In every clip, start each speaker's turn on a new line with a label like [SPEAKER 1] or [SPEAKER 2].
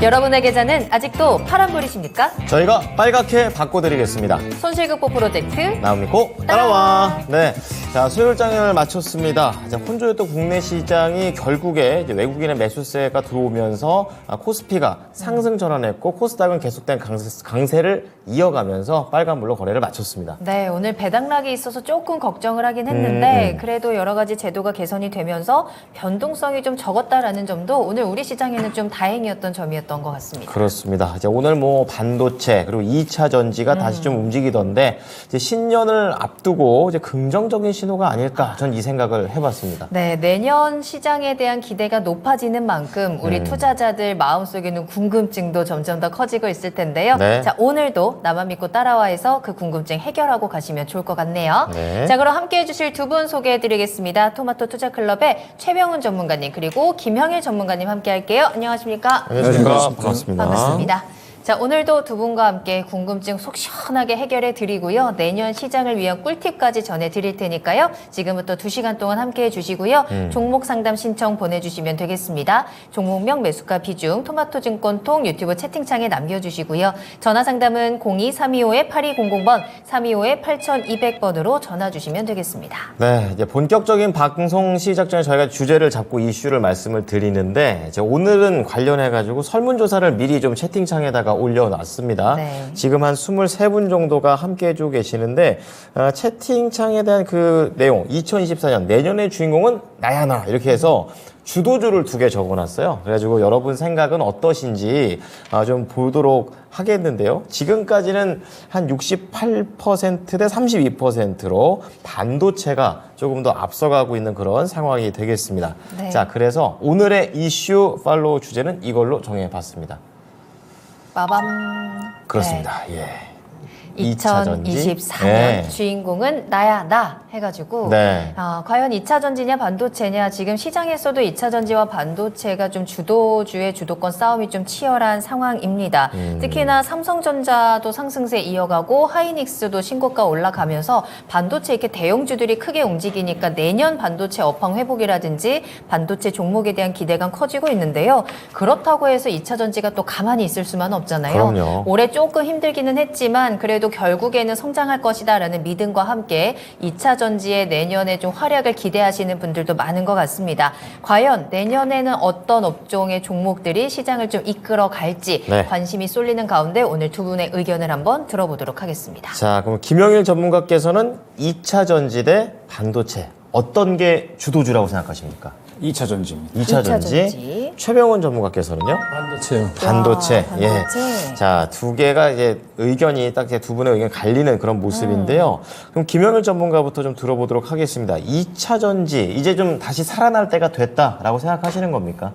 [SPEAKER 1] 여러분의 계좌는 아직도 파란불이십니까?
[SPEAKER 2] 저희가 빨갛게 바꿔드리겠습니다.
[SPEAKER 1] 손실극복 프로젝트
[SPEAKER 2] 나옵니까? 따라와. 네. 자, 수요일장을 마쳤습니다. 자, 혼조였던 국내 시장이 결국에 이제 외국인의 매수세가 들어오면서 코스피가 상승 전환했고 코스닥은 계속된 강세를 이어가면서 빨간불로 거래를 마쳤습니다.
[SPEAKER 1] 네, 오늘 배당락이 있어서 조금 걱정을 하긴 했는데 그래도 여러 가지 제도가 개선이 되면서 변동성이 좀 적었다라는 점도 오늘 우리 시장에는 좀 다행이었던 점이었던 것 같습니다.
[SPEAKER 2] 그렇습니다. 이제 오늘 뭐 반도체 그리고 2차 전지가 다시 좀 움직이던데 이제 신년을 앞두고 이제 긍정적인 신호가 아닐까 전 이 생각을 해봤습니다.
[SPEAKER 1] 네, 내년 시장에 대한 기대가 높아지는 만큼 우리 투자자들 마음속에는 궁금증도 점점 더 커지고 있을 텐데요.
[SPEAKER 2] 네.
[SPEAKER 1] 자, 오늘도 나만 믿고 따라와에서 그 궁금증 해결하고 가시면 좋을 것 같네요.
[SPEAKER 2] 네.
[SPEAKER 1] 자, 그럼 함께해 주실 두 분 소개해드리겠습니다. 토마토 투자클럽의 최병훈 전문가님 그리고 김형일 전문가님 함께할게요. 안녕하십니까?
[SPEAKER 2] 안녕하십니까. 반갑습니다.
[SPEAKER 1] 반갑습니다. 자, 오늘도 두 분과 함께 궁금증 속 시원하게 해결해 드리고요. 내년 시장을 위한 꿀팁까지 전해 드릴 테니까요. 지금부터 2시간 동안 함께 해 주시고요. 종목 상담 신청 보내주시면 되겠습니다. 종목명 매수가 비중 토마토증권통 유튜브 채팅창에 남겨주시고요. 전화 상담은 02-325-8200번, 325-8200번으로 전화 주시면 되겠습니다.
[SPEAKER 2] 네, 이제 본격적인 방송 시작 전에 저희가 주제를 잡고 이슈를 말씀을 드리는데 이제 오늘은 관련해가지고 설문조사를 미리 좀 채팅창에다가 올려놨습니다.
[SPEAKER 1] 네.
[SPEAKER 2] 지금 한 23분 정도가 함께 해주고 계시는데 채팅창에 대한 그 내용 2024년 내년의 주인공은 나야 나 이렇게 해서 주도주를 2개 적어놨어요. 그래가지고 여러분 생각은 어떠신지 좀 보도록 하겠는데요. 지금까지는 한 68% 대 32%로 반도체가 조금 더 앞서가고 있는 그런 상황이 되겠습니다.
[SPEAKER 1] 네.
[SPEAKER 2] 자, 그래서 오늘의 이슈 팔로우 주제는 이걸로 정해봤습니다.
[SPEAKER 1] 빠밤.
[SPEAKER 2] 그렇습니다. 예.
[SPEAKER 1] 2024년
[SPEAKER 2] 네.
[SPEAKER 1] 주인공은 나야 나 해가지고
[SPEAKER 2] 네.
[SPEAKER 1] 과연 2차 전지냐 반도체냐 지금 시장에서도 2차 전지와 반도체가 좀 주도주의 주도권 싸움이 좀 치열한 상황입니다. 특히나 삼성전자도 상승세 이어가고 하이닉스도 신고가 올라가면서 반도체 이렇게 대형주들이 크게 움직이니까 내년 반도체 업황 회복이라든지 반도체 종목에 대한 기대감 커지고 있는데요. 그렇다고 해서 2차 전지가 또 가만히 있을 수만 없잖아요.
[SPEAKER 2] 그럼요.
[SPEAKER 1] 올해 조금 힘들기는 했지만 그래도 결국에는 성장할 것이다라는 믿음과 함께 2차 전지의 내년에 좀 활약을 기대하시는 분들도 많은 것 같습니다. 과연 내년에는 어떤 업종의 종목들이 시장을 좀 이끌어 갈지
[SPEAKER 2] 네.
[SPEAKER 1] 관심이 쏠리는 가운데 오늘 두 분의 의견을 한번 들어보도록 하겠습니다.
[SPEAKER 2] 자, 그럼 김영일 전문가께서는 2차 전지 대 반도체 어떤 게 주도주라고 생각하십니까?
[SPEAKER 3] 2차 전지입니다.
[SPEAKER 2] 2차
[SPEAKER 1] 2차
[SPEAKER 2] 전지.
[SPEAKER 1] 전지.
[SPEAKER 2] 최병원 전문가께서는요?
[SPEAKER 3] 반도체요.
[SPEAKER 2] 반도체.
[SPEAKER 1] 와,
[SPEAKER 2] 예.
[SPEAKER 1] 반도체.
[SPEAKER 2] 자, 2개가 이제 의견이 딱 두 분의 의견 갈리는 그런 모습인데요. 그럼 김영일 전문가부터 좀 들어보도록 하겠습니다. 2차 전지 이제 좀 다시 살아날 때가 됐다라고 생각하시는 겁니까?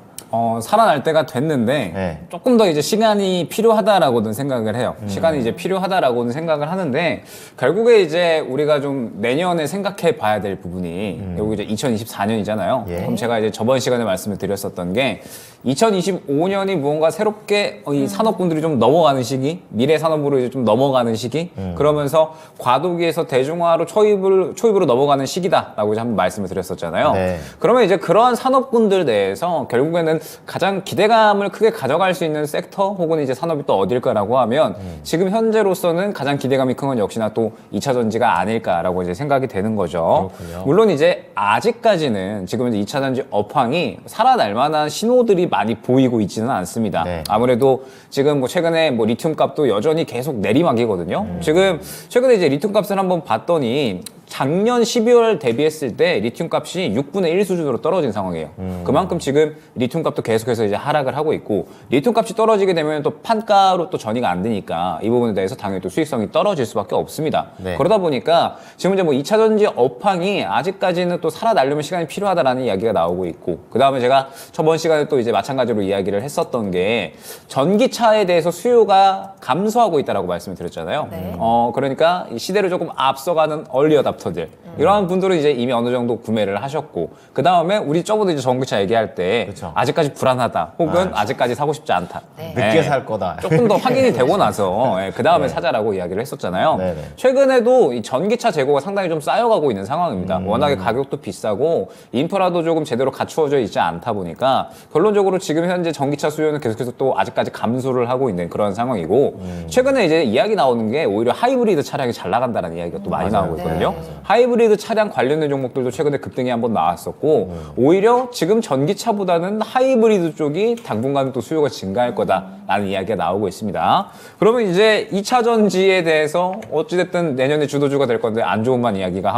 [SPEAKER 3] 살아날 때가 됐는데
[SPEAKER 2] 네.
[SPEAKER 3] 조금 더 이제 시간이 필요하다라고는 생각을 해요. 시간이 이제 필요하다라고는 생각을 하는데 결국에 이제 우리가 좀 내년에 생각해 봐야 될 부분이 여기 이제 2024년이잖아요.
[SPEAKER 2] 예.
[SPEAKER 3] 그럼 제가 이제 저번 시간에 말씀을 드렸었던 게 2025년이 무언가 새롭게 이 산업군들이 좀 넘어가는 시기, 미래 산업으로 이제 좀 넘어가는 시기, 그러면서 과도기에서 대중화로 초입으로 넘어가는 시기다라고 이제 한번 말씀을 드렸었잖아요.
[SPEAKER 2] 네.
[SPEAKER 3] 그러면 이제 그러한 산업군들 내에서 결국에는 가장 기대감을 크게 가져갈 수 있는 섹터 혹은 이제 산업이 또 어딜까라고 하면 지금 현재로서는 가장 기대감이 큰 건 역시나 또 2차 전지가 아닐까라고 이제 생각이 되는 거죠.
[SPEAKER 2] 그렇군요.
[SPEAKER 3] 물론 이제 아직까지는 지금 이제 2차 전지 업황이 살아날 만한 신호들이 많이 보이고 있지는 않습니다.
[SPEAKER 2] 네.
[SPEAKER 3] 아무래도 지금 뭐 최근에 뭐 리튬 값도 여전히 계속 내리막이거든요. 지금 최근에 이제 리튬 값을 한번 봤더니 작년 12월 대비했을 때 리튬 값이 6분의 1 수준으로 떨어진 상황이에요. 그만큼 지금 리튬 값도 계속해서 이제 하락을 하고 있고 리튬 값이 떨어지게 되면 또 판가로 또 전이가 안 되니까 이 부분에 대해서 당연히 또 수익성이 떨어질 수밖에 없습니다.
[SPEAKER 2] 네.
[SPEAKER 3] 그러다 보니까 지금 이제 뭐 2차 전지 업황이 아직까지는 또 살아나려면 시간이 필요하다라는 이야기가 나오고 있고 그 다음에 제가 저번 시간에 또 이제 마찬가지로 이야기를 했었던 게 전기차에 대해서 수요가 감소하고 있다라고 말씀을 드렸잖아요.
[SPEAKER 1] 네.
[SPEAKER 3] 그러니까 이 시대를 조금 앞서가는 얼리 어답터 어댑터들 이러한 분들은 이제 이미 어느 정도 구매를 하셨고 그 다음에 우리 저번에 이제 전기차 얘기할 때
[SPEAKER 2] 그쵸.
[SPEAKER 3] 아직까지 불안하다 혹은 아직까지 사고 싶지 않다.
[SPEAKER 2] 늦게 살 거다.
[SPEAKER 3] 조금 더 확인이 되고 나서 그 다음에 사자라고 이야기를 했었잖아요.
[SPEAKER 2] 네네.
[SPEAKER 3] 최근에도 이 전기차 재고가 상당히 좀 쌓여가고 있는 상황입니다. 워낙에 가격도 비싸고 인프라도 조금 제대로 갖추어져 있지 않다 보니까 결론적으로 지금 현재 전기차 수요는 계속해서 또 아직까지 감소를 하고 있는 그런 상황이고 최근에 이제 이야기 나오는 게 오히려 하이브리드 차량이 잘 나간다는 이야기가 또 많이 나오고 있거든요.
[SPEAKER 1] 네.
[SPEAKER 3] 하이브리드 차량 관련된 종목들도 최근에 급등이 한번 나왔었고 오히려 지금 전기차보다는 하이브리드 쪽이 당분간 또 수요가 증가할 거다라는 이야기가 나오고 있습니다. 그러면 이제 2차 전지에 대해서 어찌됐든 내년에 주도주가 될 건데 안 좋은 이야기만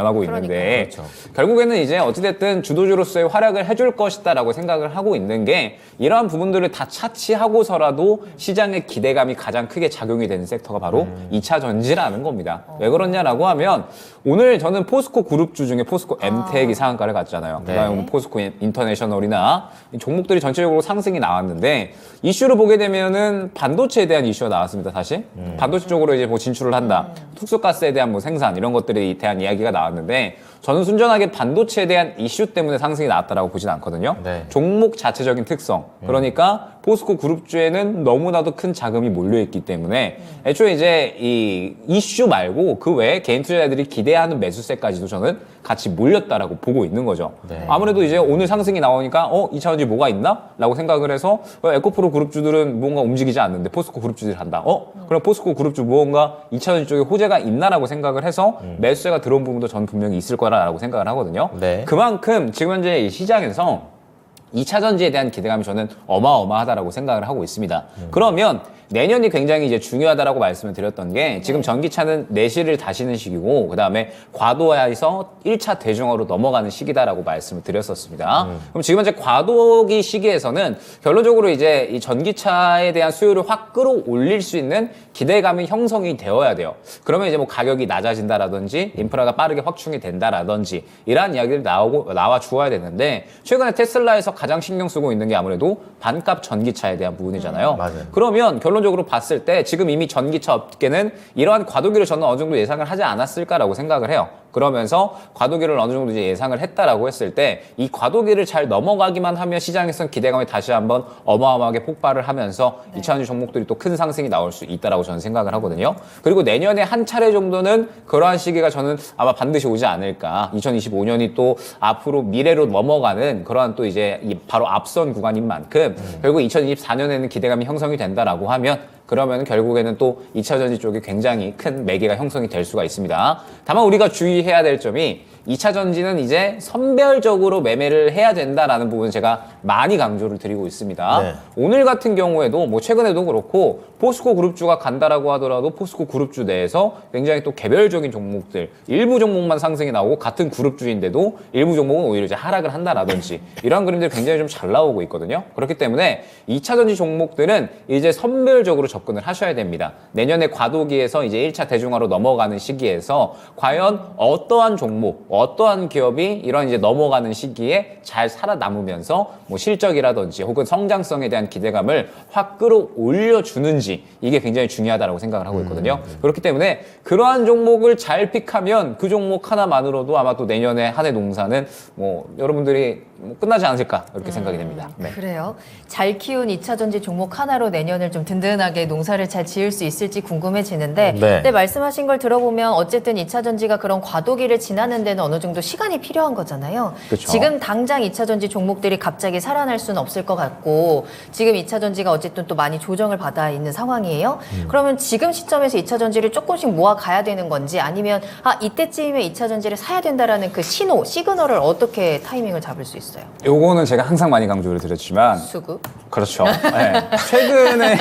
[SPEAKER 3] 하고 있는데
[SPEAKER 2] 그렇죠.
[SPEAKER 3] 결국에는 이제 어찌됐든 주도주로서의 활약을 해줄 것이다라고 생각을 하고 있는 게 이러한 부분들을 다 차치하고서라도 시장의 기대감이 가장 크게 작용이 되는 섹터가 바로 2차 전지라는 겁니다. 왜 그러냐라고 하면 오늘 저는 포스코 그룹주 중에 포스코 엠텍이 상한가를 갔잖아요.
[SPEAKER 2] 네.
[SPEAKER 3] 그다음에 포스코 인터내셔널이나 이 종목들이 전체적으로 상승이 나왔는데 이슈를 보게 되면은 반도체에 대한 이슈가 나왔습니다. 다시 반도체 쪽으로 이제 뭐 진출을 한다. 특수가스에 대한 뭐 생산 이런 것들에 대한 이야기가 나왔는데 저는 순전하게 반도체에 대한 이슈 때문에 상승이 나왔다라고 보진 않거든요.
[SPEAKER 2] 네.
[SPEAKER 3] 종목 자체적인 특성. 그러니까 포스코 그룹주에는 너무나도 큰 자금이 몰려있기 때문에 애초에 이제 이 이슈 말고 그 외에 개인 투자자들이 기대하는 매수세까지도 저는 같이 몰렸다라고 보고 있는 거죠.
[SPEAKER 2] 네.
[SPEAKER 3] 아무래도 이제 오늘 상승이 나오니까 2차 전지 뭐가 있나? 라고 생각을 해서 에코프로 그룹주들은 뭔가 움직이지 않는데 포스코 그룹주들이 한다. 그럼 포스코 그룹주 무언가 2차 전지 쪽에 호재가 있나라고 생각을 해서 매수세가 들어온 부분도 저는 분명히 있을 거라고 생각을 하거든요.
[SPEAKER 2] 네.
[SPEAKER 3] 그만큼 지금 현재 이 시장에서 2차 전지에 대한 기대감이 저는 어마어마하다라고 생각을 하고 있습니다. 그러면 내년이 굉장히 이제 중요하다라고 말씀을 드렸던 게 지금 전기차는 내실을 다시는 시기고 그다음에 과도화해서 1차 대중화로 넘어가는 시기다라고 말씀을 드렸었습니다. 그럼 지금 현재 과도기 시기에서는 결론적으로 이제 이 전기차에 대한 수요를 확 끌어올릴 수 있는 기대감이 형성이 되어야 돼요. 그러면 이제 뭐 가격이 낮아진다라든지 인프라가 빠르게 확충이 된다라든지 이러한 이야기들이 나와 주어야 되는데 최근에 테슬라에서 가장 신경 쓰고 있는 게 아무래도 반값 전기차에 대한 부분이잖아요.
[SPEAKER 2] 맞아요.
[SPEAKER 3] 그러면 결론적으로 봤을 때 지금 이미 전기차 업계는 이러한 과도기를 저는 어느 정도 예상을 하지 않았을까라고 생각을 해요. 그러면서 과도기를 어느 정도 이제 예상을 했다라고 했을 때 이 과도기를 잘 넘어가기만 하면 시장에서는 기대감이 다시 한번 어마어마하게 폭발을 하면서 2차 전지 종목들이 또 큰 상승이 나올 수 있다라고 저는 생각을 하거든요. 그리고 내년에 한 차례 정도는 그러한 시기가 저는 아마 반드시 오지 않을까. 2025년이 또 앞으로 미래로 넘어가는 그러한 또 이제 바로 앞선 구간인 만큼 결국 2024년에는 기대감이 형성이 된다라고 하면 그러면 결국에는 또 2차 전지 쪽이 굉장히 큰 매개가 형성이 될 수가 있습니다. 다만 우리가 주의해야 될 점이 2차 전지는 이제 선별적으로 매매를 해야 된다라는 부분 제가 많이 강조를 드리고 있습니다.
[SPEAKER 2] 네.
[SPEAKER 3] 오늘 같은 경우에도 뭐 최근에도 그렇고 포스코 그룹주가 간다라고 하더라도 포스코 그룹주 내에서 굉장히 또 개별적인 종목들 일부 종목만 상승이 나오고 같은 그룹주인데도 일부 종목은 오히려 이제 하락을 한다라든지 이러한 그림들이 굉장히 좀 잘 나오고 있거든요. 그렇기 때문에 2차 전지 종목들은 이제 선별적으로 접근을 하셔야 됩니다. 내년에 과도기에서 이제 1차 대중화로 넘어가는 시기에서 과연 어떠한 종목, 어떠한 기업이 이런 이제 넘어가는 시기에 잘 살아남으면서 뭐 실적이라든지 혹은 성장성에 대한 기대감을 확 끌어올려 주는지 이게 굉장히 중요하다고 생각을 하고 있거든요. 그렇기 때문에 그러한 종목을 잘 픽하면 그 종목 하나만으로도 아마 또 내년에 한 해 농사는 뭐 여러분들이 뭐 끝나지 않을까 이렇게 생각이 됩니다. 네.
[SPEAKER 1] 그래요. 잘 키운 2차 전지 종목 하나로 내년을 좀 든든하게 농사를 잘 지을 수 있을지 궁금해지는데
[SPEAKER 2] 네.
[SPEAKER 1] 근데 말씀하신 걸 들어보면 어쨌든 2차 전지가 그런 과도기를 지나는 데는 어느 정도 시간이 필요한 거잖아요.
[SPEAKER 3] 그쵸.
[SPEAKER 1] 지금 당장 2차 전지 종목들이 갑자기 살아날 수는 없을 것 같고 지금 2차 전지가 어쨌든 또 많이 조정을 받아 있는 상황이에요. 그러면 지금 시점에서 2차 전지를 조금씩 모아 가야 되는 건지 아니면 이때쯤에 2차 전지를 사야 된다라는 그 신호, 시그널을 어떻게 타이밍을 잡을 수 있어요?
[SPEAKER 3] 요거는 제가 항상 많이 강조를 드렸지만
[SPEAKER 1] 수급?
[SPEAKER 3] 그렇죠. 네. 최근에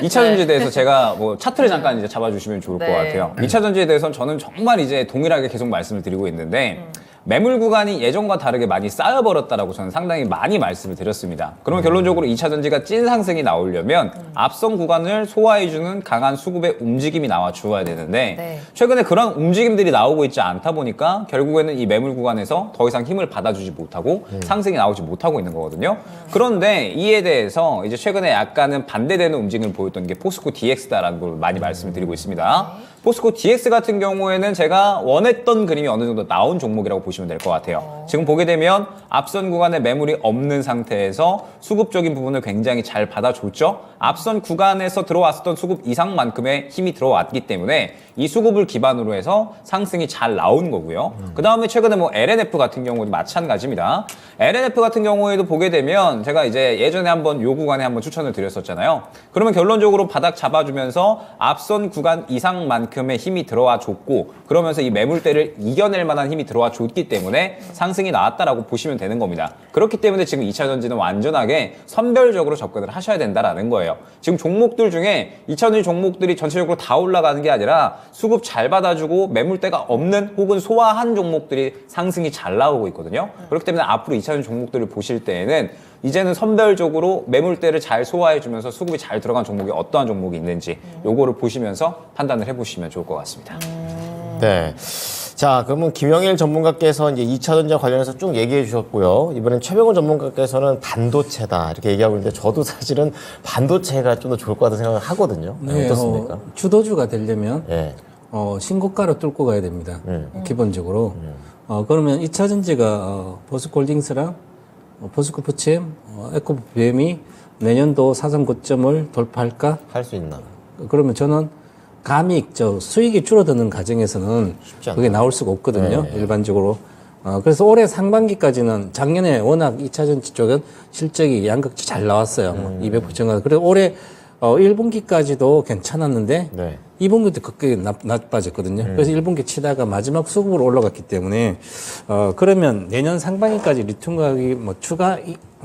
[SPEAKER 3] 2차 전지에 대해서 제가 뭐 차트를 잠깐 이제 잡아주시면 좋을
[SPEAKER 1] 네.
[SPEAKER 3] 것 같아요. 2차 전지에 대해서는 저는 정말 이제 동일하게 계속 말씀을 드리고 있는데 매물 구간이 예전과 다르게 많이 쌓여버렸다라고 저는 상당히 많이 말씀을 드렸습니다. 그러면 결론적으로 2차 전지가 찐 상승이 나오려면 앞선 구간을 소화해주는 강한 수급의 움직임이 나와 주어야 되는데
[SPEAKER 1] 네.
[SPEAKER 3] 최근에 그런 움직임들이 나오고 있지 않다 보니까 결국에는 이 매물 구간에서 더 이상 힘을 받아주지 못하고 상승이 나오지 못하고 있는 거거든요. 그런데 이에 대해서 이제 최근에 약간은 반대되는 움직임을 보였던 게 포스코 DX다라는 걸 많이 말씀을 드리고 있습니다. 포스코 DX 같은 경우에는 제가 원했던 그림이 어느 정도 나온 종목이라고 보시면 될 것 같아요. 지금 보게 되면 앞선 구간에 매물이 없는 상태에서 수급적인 부분을 굉장히 잘 받아줬죠. 앞선 구간에서 들어왔었던 수급 이상만큼의 힘이 들어왔기 때문에 이 수급을 기반으로 해서 상승이 잘 나온 거고요. 그 다음에 최근에 뭐 LNF 같은 경우도 마찬가지입니다. LNF 같은 경우에도 보게 되면 제가 이제 예전에 한번 요 구간에 한번 추천을 드렸었잖아요. 그러면 결론적으로 바닥 잡아주면서 앞선 구간 이상만큼의 힘이 들어와 줬고, 그러면서 이 매물대를 이겨낼 만한 힘이 들어와 줬기 때문에 상승이 나왔다라고 보시면 되는 겁니다. 그렇기 때문에 지금 2차전지는 완전하게 선별적으로 접근을 하셔야 된다라는 거예요. 지금 종목들 중에 2차전지 종목들이 전체적으로 다 올라가는 게 아니라 수급 잘 받아주고 매물대가 없는 혹은 소화한 종목들이 상승이 잘 나오고 있거든요. 그렇기 때문에 앞으로 2차전지 종목들을 보실 때에는 이제는 선별적으로 매물대를 잘 소화해주면서 수급이 잘 들어간 종목이 어떠한 종목이 있는지 요거를 보시면서 판단을 해보시면 좋을 것 같습니다.
[SPEAKER 2] 네. 자, 그러면 김영일 전문가께서 이제 2차전지와 관련해서 쭉 얘기해 주셨고요. 이번엔 최병훈 전문가께서는 반도체다 이렇게 얘기하고 있는데 저도 사실은 반도체가 좀 더 좋을 것 같다는 생각을 하거든요.
[SPEAKER 4] 네,
[SPEAKER 2] 어떻습니까?
[SPEAKER 4] 주도주가 되려면
[SPEAKER 2] 네.
[SPEAKER 4] 신고가를 뚫고 가야 됩니다. 기본적으로. 그러면 2차 전지가 포스코홀딩스랑 포스코 푸침, 에코비엠이 내년도 사상 고점을 돌파할까?
[SPEAKER 2] 할 수 있나?
[SPEAKER 4] 그러면 저는 감히 수익이 줄어드는 과정에서는
[SPEAKER 2] 쉽지 않다.
[SPEAKER 4] 그게 나올 수가 없거든요.
[SPEAKER 2] 네.
[SPEAKER 4] 일반적으로. 그래서 올해 상반기까지는 작년에 워낙 2차 전지 쪽은 실적이 양극재 잘 나왔어요. 200% 증가. 그래서 올해 1분기까지도 괜찮았는데
[SPEAKER 2] 네.
[SPEAKER 4] 2분기도 급격히 나빠졌거든요. 그래서 1분기 치다가 마지막 수급으로 올라갔기 때문에 그러면 내년 상반기까지 리튬 가격이 뭐 추가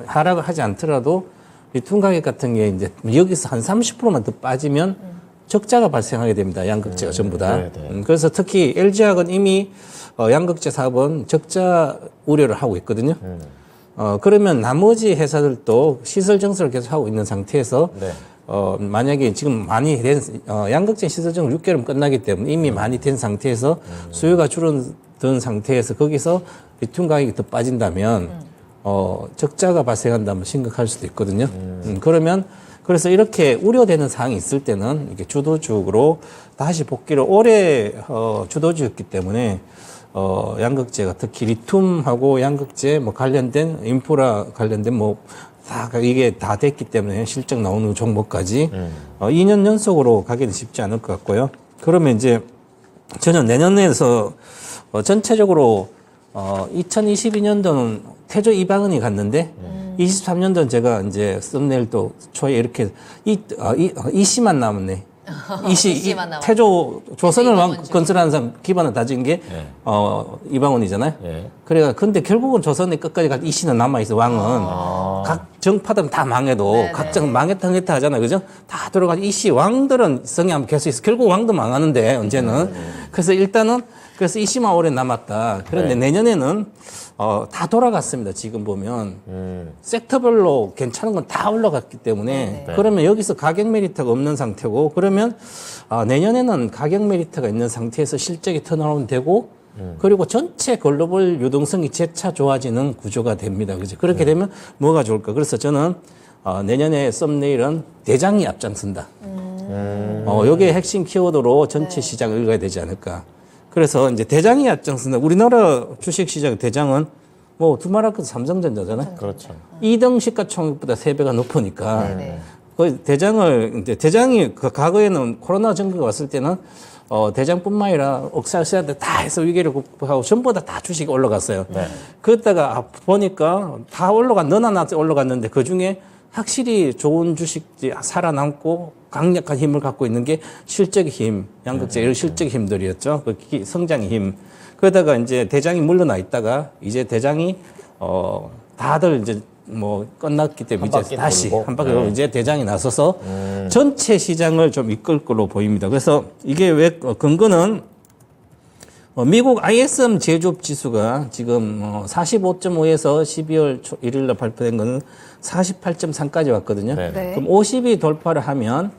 [SPEAKER 4] 하락을 하지 않더라도 리튬 가격 같은 게 이제 여기서 한 30%만 더 빠지면 적자가 발생하게 됩니다. 양극재가 전부 다.
[SPEAKER 2] 네, 네.
[SPEAKER 4] 그래서 특히 LG화학은 이미 양극재 사업은 적자 우려를 하고 있거든요. 그러면 나머지 회사들도 시설 정설을 계속 하고 있는 상태에서
[SPEAKER 2] 네.
[SPEAKER 4] 만약에 지금 많이 된 양극재 시설 정설 6개월은 끝나기 때문에 이미 많이 된 상태에서 수요가 줄어든 상태에서 거기서 리튬 가격이 더 빠진다면 적자가 발생한다면 심각할 수도 있거든요. 그러면 그래서 이렇게 우려되는 사항이 있을 때는 이게 주도주로 다시 복귀를 올해 주도주였기 때문에 양극재가 특히 리튬하고 양극재 뭐 관련된 인프라 관련된 뭐 다 이게 다 됐기 때문에 실적 나오는 종목까지 2년 연속으로 가기는 쉽지 않을 것 같고요. 그러면 이제 저는 내년에서 전체적으로 2022년도는 태조 이방은이 갔는데 23년도는 제가 이제 썸네일도 초에 이렇게 이씨만 남았네.
[SPEAKER 1] 이씨만 남았네.
[SPEAKER 4] 태조 조선을
[SPEAKER 1] 이방원 중.
[SPEAKER 4] 건설하는 사람 기반을 다진 게 이방원이잖아요.
[SPEAKER 2] 네.
[SPEAKER 4] 그래가 근데 결국은 조선의 끝까지 갈 이씨는 남아 있어. 왕은 각 정파들은 다 망해도
[SPEAKER 1] 네네.
[SPEAKER 4] 각종 망했다 흥했다 하잖아요. 그죠? 다 들어가서 이씨 왕들은 성향 계속 있어. 결국 왕도 망하는데 언제는. 그래서 일단은 그래서 이씨만 오래 남았다. 그런데
[SPEAKER 2] 네.
[SPEAKER 4] 내년에는 다 돌아갔습니다. 지금 보면 섹터별로 괜찮은 건 다 올라갔기 때문에 그러면 여기서 가격 메리트가 없는 상태고 그러면 내년에는 가격 메리트가 있는 상태에서 실적이 턴어라운드 되고 그리고 전체 글로벌 유동성이 재차 좋아지는 구조가 됩니다. 그죠? 그렇게 되면 뭐가 좋을까? 그래서 저는 내년에 썸네일은 대장이 앞장선다. 여기에 핵심 키워드로 전체 시장을 읽어야 되지 않을까. 그래서 이제 대장이 앞장선다. 우리나라 주식 시장 대장은 뭐 두말할 것 삼성전자잖아요.
[SPEAKER 2] 그렇죠.
[SPEAKER 4] 2등 시가총액보다 3배가 높으니까
[SPEAKER 1] 네.
[SPEAKER 4] 그 대장을 이제 대장이 그 과거에는 코로나 전기가 왔을 때는 대장뿐만 아니라 옥살시한테 다 해서 위기를 극복하고 전부 다 주식이 올라갔어요.
[SPEAKER 2] 네.
[SPEAKER 4] 그러다가 보니까 다 너나 올라갔는데 그 중에 확실히 좋은 주식이 살아남고 강력한 힘을 갖고 있는 게 실적의 힘, 양극재 이런 실적의 힘들이었죠. 그 성장의 힘. 그러다가 이제 대장이 물러나 있다가 이제 대장이 다들 이제 뭐 끝났기 때문에
[SPEAKER 2] 한
[SPEAKER 4] 이제
[SPEAKER 2] 바퀴
[SPEAKER 4] 다시
[SPEAKER 2] 돌고.
[SPEAKER 4] 한 바퀴 돌고 이제 대장이 나서서 전체 시장을 좀 이끌 걸로 보입니다. 그래서 이게 왜 근거는 미국 ISM 제조업 지수가 지금 45.5에서 12월 1일 날 발표된 거는 48.3까지 왔거든요.
[SPEAKER 2] 네.
[SPEAKER 1] 네.
[SPEAKER 4] 그럼 50이 돌파를 하면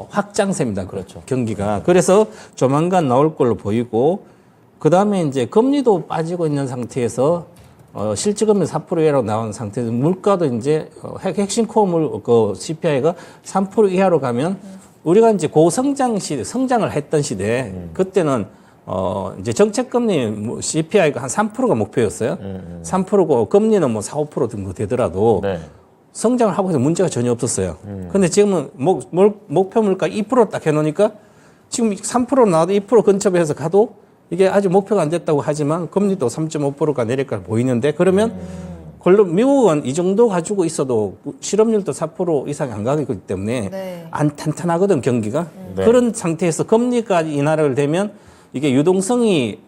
[SPEAKER 4] 확장세입니다. 그렇죠. 경기가. 그래서 조만간 나올 걸로 보이고 그다음에 이제 금리도 빠지고 있는 상태에서 실질금리 4% 이하로 나온 상태에서 물가도 이제 핵심 코어 그 CPI가 3% 이하로 가면 우리가 이제 고성장 시대, 성장을 했던 시대에 그때는 이제 정책금리 뭐 CPI가 한 3%가 목표였어요. 3%고 금리는 뭐 4, 5% 정도 되더라도
[SPEAKER 2] 네.
[SPEAKER 4] 성장을 하고 해서 문제가 전혀 없었어요. 근데 지금은 목표 물가 2% 딱 해놓으니까 지금 3% 나와도 2% 근처에 해서 가도 이게 아직 목표가 안 됐다고 하지만 금리도 3.5%가 내릴까 보이는데 그러면 미국은 이 정도 가지고 있어도 실업률도 4% 이상이 안 가기 때문에
[SPEAKER 1] 네.
[SPEAKER 4] 안 탄탄하거든 경기가.
[SPEAKER 2] 네.
[SPEAKER 4] 그런 상태에서 금리가 인하를 되면 이게 유동성이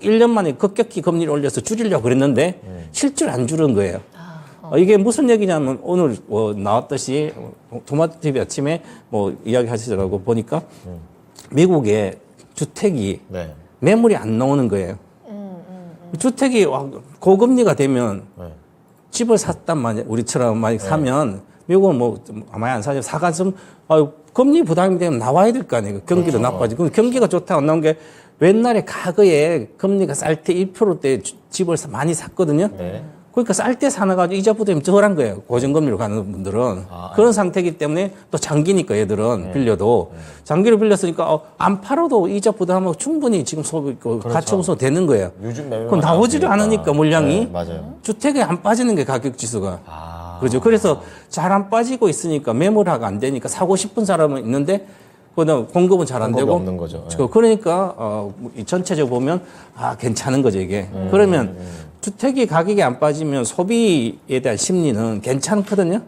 [SPEAKER 4] 1년 만에 급격히 금리를 올려서 줄이려고 그랬는데 실제로 안 줄은 거예요. 이게 무슨 얘기냐면 오늘 나왔듯이 토마토 TV 아침에 뭐 이야기 하시더라고 보니까 미국의 주택이
[SPEAKER 2] 네.
[SPEAKER 4] 매물이 안 나오는 거예요. 주택이 고금리가 되면
[SPEAKER 2] 네.
[SPEAKER 4] 집을 샀단 말이야. 우리처럼 만약 사면 미국은 뭐 아마 안 사죠. 사가지고 금리 부담이 되면 나와야 될 거 아니에요. 경기도 나빠지고. 근데 경기가 좋다 안 나온 게 옛날에 과거에 금리가 쌀 때 1%대 집을 많이 샀거든요.
[SPEAKER 2] 네.
[SPEAKER 4] 그러니까 쌀 때 사놔가지고 이자 부담이 덜한 거예요. 고정금리로 가는 분들은. 그런 상태이기 때문에 또 장기니까 얘들은 빌려도. 장기로 빌렸으니까 안 팔아도 이자 부담하고 충분히 지금 소비, 가치 홍수 되는 거예요.
[SPEAKER 2] 요즘 매매가
[SPEAKER 4] 그건 나오지를 않으니까 물량이.
[SPEAKER 2] 네, 맞아요.
[SPEAKER 4] 주택에 안 빠지는 게 가격 지수가. 그렇죠. 그래서 잘 안 빠지고 있으니까 매물화가 안 되니까 사고 싶은 사람은 있는데 그다음 공급은 잘 안
[SPEAKER 2] 공급이
[SPEAKER 4] 되고
[SPEAKER 2] 없는 거죠. 네.
[SPEAKER 4] 그러니까 이 전체적으로 보면 괜찮은 거죠 이게. 그러면 주택이 가격이 안 빠지면 소비에 대한 심리는 괜찮거든요.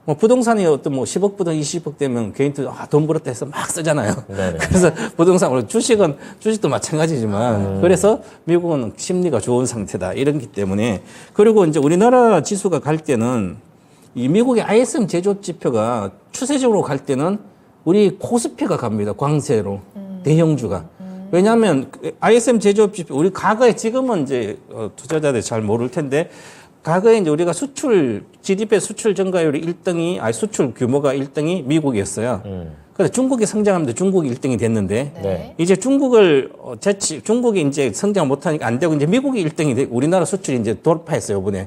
[SPEAKER 4] 뭐 부동산이 어떤 뭐 10억 부동 20억 되면 개인들 돈 벌었다 해서 막 쓰잖아요.
[SPEAKER 2] 네네.
[SPEAKER 4] 그래서 부동산 원래 주식도 마찬가지지만 그래서 미국은 심리가 좋은 상태다 이런기 때문에 그리고 이제 우리나라 지수가 갈 때는 이 미국의 ISM 제조업 지표가 추세적으로 갈 때는 우리 코스피가 갑니다. 광세로 대형주가. 왜냐하면 ISM 제조업 지표 우리 과거에 지금은 이제 투자자들이 잘 모를 텐데 과거에 이제 우리가 수출 GDP 수출 증가율이 1등이 수출 규모가 1등이 미국이었어요. 그래서 중국이 성장하면서 중국이 1등이 됐는데
[SPEAKER 2] 네.
[SPEAKER 4] 이제 중국을 중국이 이제 성장 못하니까 안 되고 이제 미국이 1등이 돼 우리나라 수출이 이제 돌파했어요 이번에.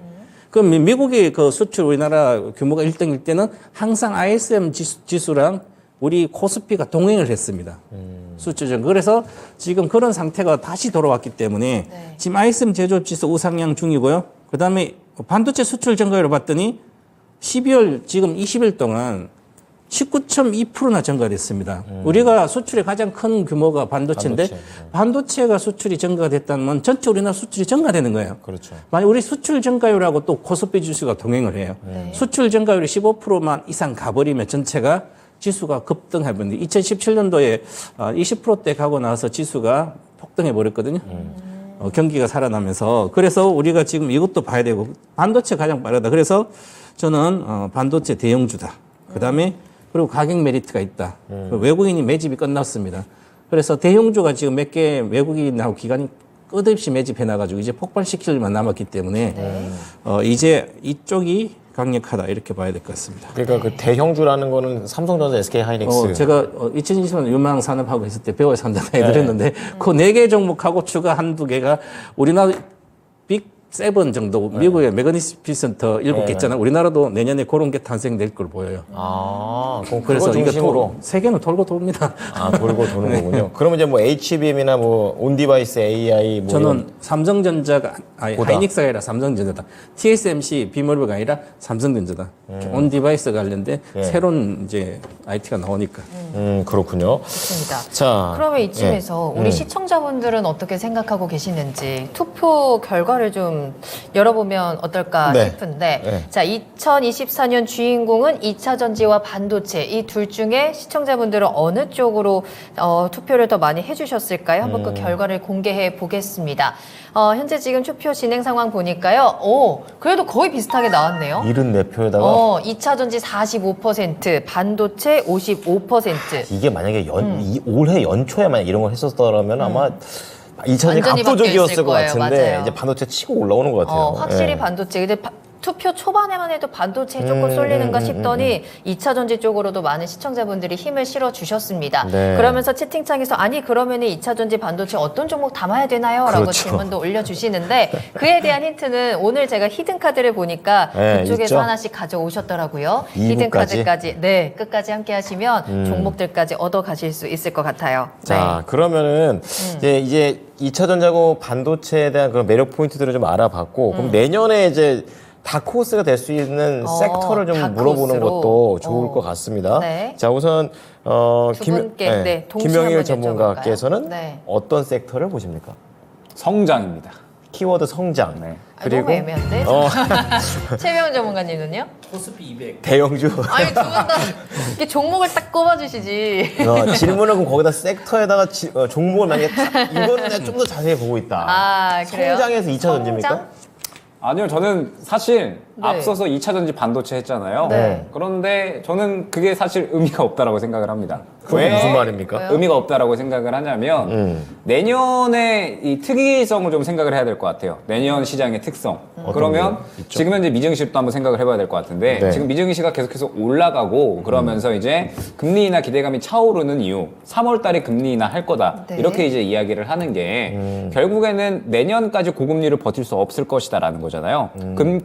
[SPEAKER 4] 그럼 미국이 그 수출 우리나라 규모가 1등일 때는 항상 ISM 지수랑 우리 코스피가 동행을 했습니다. 수출적. 그래서 지금 그런 상태가 다시 돌아왔기 때문에 지금 ISM 제조업 지수 우상향 중이고요. 그 다음에 반도체 수출 증가율을 봤더니 12월 지금 20일 동안 19.2%나 증가됐습니다. 우리가 수출의 가장 큰 규모가 반도체인데 반도체가 수출이 증가가 됐다면 전체 우리나라 수출이 증가되는 거예요.
[SPEAKER 2] 그렇죠.
[SPEAKER 4] 만약 우리 수출 증가율하고 또 코스피 지수가 동행을 해요. 수출 증가율이 15%만 이상 가버리면 전체가 지수가 급등해버렸는데 2017년도에 20%대 가고 나서 지수가 폭등해 버렸거든요. 경기가 살아나면서 그래서 우리가 지금 이것도 봐야 되고 반도체 가장 빠르다. 그래서 저는 반도체 대형주다. 그다음에 그리고 가격 메리트가 있다. 외국인이 매집이 끝났습니다. 그래서 대형주가 지금 몇 개 외국인하고 기관이 끝없이 매집해놔가지고 이제 폭발시킬 일만 남았기 때문에 이제 이쪽이 강력하다 이렇게 봐야 될 것 같습니다.
[SPEAKER 2] 그러니까 그 대형주라는 거는 삼성전자, SK하이닉스.
[SPEAKER 4] 제가 2020년 유망 산업하고 있을 때 배워야 산다고 해드렸는데 그 4개 종목하고 추가 한두 개가 우리나라 빅7 정도 미국의 메가니피센터 7개 있잖아요. 우리나라도 내년에 그런 게 탄생될 걸 보여요.
[SPEAKER 2] 그럼
[SPEAKER 4] 그래서
[SPEAKER 2] 그거 중심으로.
[SPEAKER 4] 세계는 돌고 돕니다.
[SPEAKER 2] 돌고 도는 거군요. 그러면 이제 뭐 HBM이나 뭐 온디바이스 AI 뭐
[SPEAKER 4] 저는
[SPEAKER 2] 이런
[SPEAKER 4] 삼성전자가
[SPEAKER 2] 보다.
[SPEAKER 4] 하이닉스가 아니라 삼성전자다. TSMC 비머버가 아니라 삼성전자다. 온 디바이스 관련된 새로운 이제 IT가 나오니까.
[SPEAKER 2] 그렇군요.
[SPEAKER 1] 좋습니다.
[SPEAKER 2] 자,
[SPEAKER 1] 그러면 이쯤에서 우리 시청자분들은 어떻게 생각하고 계시는지 투표 결과를 좀 열어보면 어떨까
[SPEAKER 2] 네.
[SPEAKER 1] 싶은데
[SPEAKER 2] 네.
[SPEAKER 1] 자 2024년 주인공은 2차 전지와 반도체 이 둘 중에 시청자분들은 어느 쪽으로 투표를 더 많이 해주셨을까요? 한번 그 결과를 공개해 보겠습니다. 현재 지금 투표 진행 상황 보니까요. 그래도 거의 비슷하게 나왔네요.
[SPEAKER 2] 74표에다가
[SPEAKER 1] 2차 전지 45%, 반도체 55%.
[SPEAKER 2] 이게 만약에 올해 연초에 만약 이런 걸 했었더라면 아마 2차전지가
[SPEAKER 1] 완전히
[SPEAKER 2] 압도적이었을
[SPEAKER 1] 바뀌었을
[SPEAKER 2] 것
[SPEAKER 1] 거예요.
[SPEAKER 2] 같은데
[SPEAKER 1] 맞아요.
[SPEAKER 2] 이제 반도체 치고 올라오는 것 같아요.
[SPEAKER 1] 확실히
[SPEAKER 2] 예.
[SPEAKER 1] 반도체. 근데 투표 초반에만 해도 반도체에 조금 쏠리는가 싶더니 2차 전지 쪽으로도 많은 시청자분들이 힘을 실어 주셨습니다.
[SPEAKER 2] 네.
[SPEAKER 1] 그러면서 채팅창에서 아니 그러면은 2차 전지 반도체 어떤 종목 담아야 되나요? 라고
[SPEAKER 2] 그렇죠.
[SPEAKER 1] 질문도 올려주시는데 그에 대한 힌트는 오늘 제가 히든 카드를 보니까
[SPEAKER 2] 네,
[SPEAKER 1] 그쪽에서
[SPEAKER 2] 있죠.
[SPEAKER 1] 하나씩 가져오셨더라고요.
[SPEAKER 2] 2부까지?
[SPEAKER 1] 히든 카드까지 네 끝까지 함께 하시면 종목들까지 얻어 가실 수 있을 것 같아요.
[SPEAKER 2] 자, 그러면은 이제 2차 전자고 반도체에 대한 그런 매력 포인트들을 좀 알아봤고 그럼 내년에 이제 다크호스가 될 수 있는 섹터를 좀
[SPEAKER 1] 다크호스로.
[SPEAKER 2] 물어보는 것도 좋을 것 같습니다.
[SPEAKER 1] 네.
[SPEAKER 2] 자, 우선
[SPEAKER 1] 두 분께, 네, 동시에
[SPEAKER 2] 김영일
[SPEAKER 1] 한번
[SPEAKER 2] 전문가께서는
[SPEAKER 1] 여쭤볼까요? 네.
[SPEAKER 2] 어떤 섹터를 보십니까?
[SPEAKER 3] 성장입니다.
[SPEAKER 2] 키워드 성장.
[SPEAKER 3] 네.
[SPEAKER 1] 그리고 너무 애매한데? 최명훈 전문가님은요?
[SPEAKER 4] 코스피 200.
[SPEAKER 2] 대형주.
[SPEAKER 1] 아니 두 분 다 이렇게 종목을 딱 꼽아주시지.
[SPEAKER 2] 질문을 그럼 거기다 섹터에다가 종목을 만약에 이거는 내가 좀 더 자세히 보고 있다.
[SPEAKER 1] 아 그래요?
[SPEAKER 2] 성장에서 2차 전지입니까?
[SPEAKER 1] 성장?
[SPEAKER 3] 아니요, 저는 사실
[SPEAKER 1] 네.
[SPEAKER 3] 앞서서 2차 전지 반도체 했잖아요.
[SPEAKER 1] 네.
[SPEAKER 3] 그런데 저는 그게 사실 의미가 없다라고 생각을 합니다.
[SPEAKER 2] 그게 무슨 말입니까?
[SPEAKER 1] 왜요?
[SPEAKER 3] 의미가 없다라고 생각을 하냐면 내년에 이 특이성을 좀 생각을 해야 될 것 같아요. 내년 시장의 특성. 그러면 지금 현재 미증시도 한번 생각을 해봐야 될 것 같은데
[SPEAKER 2] 네.
[SPEAKER 3] 지금 미증시가 계속해서 올라가고 그러면서 이제 금리 인하 기대감이 차오르는 이유 3월 달에 금리 인하 할 거다.
[SPEAKER 1] 네.
[SPEAKER 3] 이렇게 이제 이야기를 하는 게 결국에는 내년까지 고금리를 버틸 수 없을 것이다라는 거잖아요.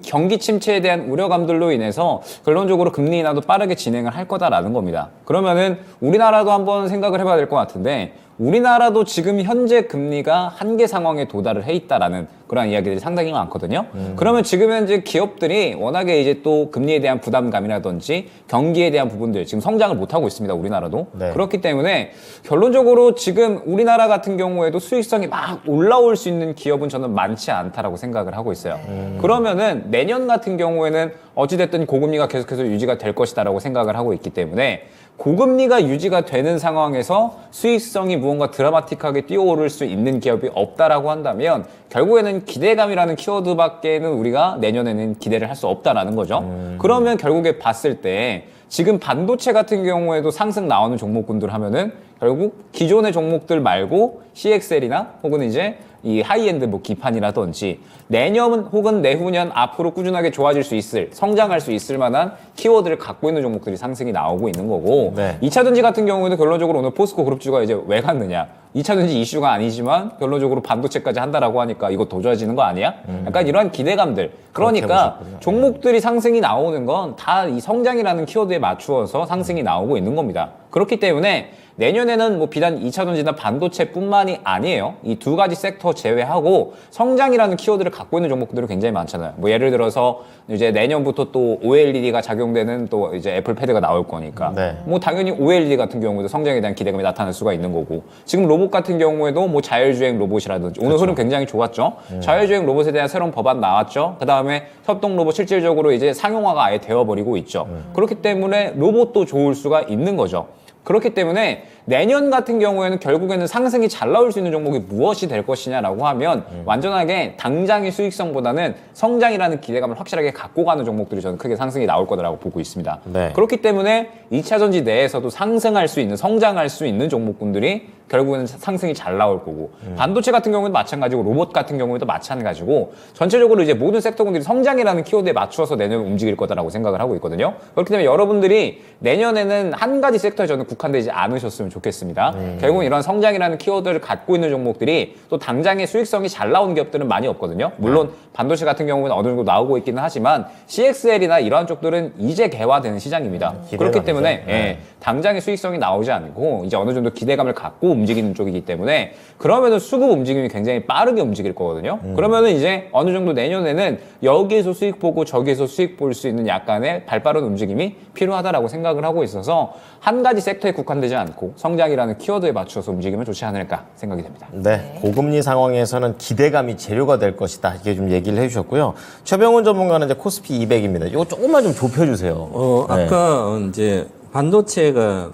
[SPEAKER 3] 경기 침체에 대한 우려감들로 인해서 결론적으로 금리 인하도 빠르게 진행을 할 거다라는 겁니다. 그러면은 우리나라도 한번 생각을 해봐야 될 것 같은데 우리나라도 지금 현재 금리가 한계 상황에 도달을 해 있다라는 그런 이야기들이 상당히 많거든요. 그러면 지금 현재 기업들이 워낙에 이제 또 금리에 대한 부담감이라든지 경기에 대한 부분들 지금 성장을 못 하고 있습니다. 우리나라도.
[SPEAKER 2] 네.
[SPEAKER 3] 그렇기 때문에 결론적으로 지금 우리나라 같은 경우에도 수익성이 막 올라올 수 있는 기업은 저는 많지 않다라고 생각을 하고 있어요. 그러면은 내년 같은 경우에는 어찌됐든 고금리가 계속해서 유지가 될 것이다라고 생각을 하고 있기 때문에 고금리가 유지가 되는 상황에서 수익성이 무언가 드라마틱하게 뛰어오를 수 있는 기업이 없다라고 한다면 결국에는 기대감이라는 키워드밖에는 우리가 내년에는 기대를 할 수 없다라는 거죠. 그러면 결국에 봤을 때 지금 반도체 같은 경우에도 상승 나오는 종목군들 하면은 결국 기존의 종목들 말고 CXL이나 혹은 이제 이 하이엔드 뭐 기판이라든지 내년 혹은 내후년 앞으로 꾸준하게 좋아질 수 있을 성장할 수 있을 만한 키워드를 갖고 있는 종목들이 상승이 나오고 있는 거고
[SPEAKER 2] 네.
[SPEAKER 3] 2차 전지 같은 경우에도 결론적으로 오늘 포스코 그룹주가 이제 왜 갔느냐 2차 전지 이슈가 아니지만 결론적으로 반도체까지 한다라고 하니까 이거 더 좋아지는 거 아니야? 약간 이러한 기대감들 그러니까
[SPEAKER 2] 보셨군요.
[SPEAKER 3] 종목들이 상승이 나오는 건 다 이 성장이라는 키워드에 맞추어서 상승이 나오고 있는 겁니다. 그렇기 때문에 내년에는 뭐 비단 2차 전지나 반도체뿐만이 아니에요. 이 두 가지 섹터 제외하고 성장이라는 키워드를 갖고 있는 종목들이 굉장히 많잖아요. 뭐 예를 들어서 이제 내년부터 또 OLED가 작용되는 또 이제 애플 패드가 나올 거니까.
[SPEAKER 2] 네.
[SPEAKER 3] 뭐 당연히 OLED 같은 경우에도 성장에 대한 기대감이 나타날 수가 있는 거고. 지금 로봇 같은 경우에도 뭐 자율주행 로봇이라든지 오늘 흐름 굉장히 좋았죠. 자율주행 로봇에 대한 새로운 법안 나왔죠. 그다음에 협동 로봇 실질적으로 이제 상용화가 아예 되어버리고 있죠. 그렇기 때문에 로봇도 좋을 수가 있는 거죠. 그렇기 때문에 내년 같은 경우에는 결국에는 상승이 잘 나올 수 있는 종목이 무엇이 될 것이냐라고 하면 완전하게 당장의 수익성보다는 성장이라는 기대감을 확실하게 갖고 가는 종목들이 저는 크게 상승이 나올 거라고 보고 있습니다.
[SPEAKER 2] 네.
[SPEAKER 3] 그렇기 때문에 2차 전지 내에서도 상승할 수 있는 성장할 수 있는 종목군들이 결국에는 상승이 잘 나올 거고 반도체 같은 경우에도 마찬가지고 로봇 같은 경우에도 마찬가지고 전체적으로 이제 모든 섹터군들이 성장이라는 키워드에 맞추어서 내년에 움직일 거다라고 생각을 하고 있거든요. 그렇기 때문에 여러분들이 내년에는 한 가지 섹터에 저는 국한되지 않으셨으면 좋겠습니다. 결국은 이런 성장이라는 키워드를 갖고 있는 종목들이 또 당장의 수익성이 잘 나오는 기업들은 많이 없거든요. 물론 반도체 같은 경우는 어느 정도 나오고 있기는 하지만 CXL이나 이러한 쪽들은 이제 개화되는 시장입니다. 그렇기 때문에 예, 당장의 수익성이 나오지 않고 이제 어느 정도 기대감을 갖고 움직이는 쪽이기 때문에 그러면은 수급 움직임이 굉장히 빠르게 움직일 거거든요. 그러면은 이제 어느 정도 내년에는 여기에서 수익 보고 저기에서 수익 볼 수 있는 약간의 발빠른 움직임이 필요하다라고 생각을 하고 있어서 한 가지 섹터에 국한되지 않고 성장이라는 키워드에 맞춰서 움직이면 좋지 않을까 생각이 됩니다.
[SPEAKER 2] 네, 고금리 상황에서는 기대감이 재료가 될 것이다. 이렇게 좀 얘기를 해주셨고요. 최병훈 전문가는 이제 코스피 200입니다. 이거 조금만 좀 좁혀주세요. 네.
[SPEAKER 4] 아까 이제 반도체가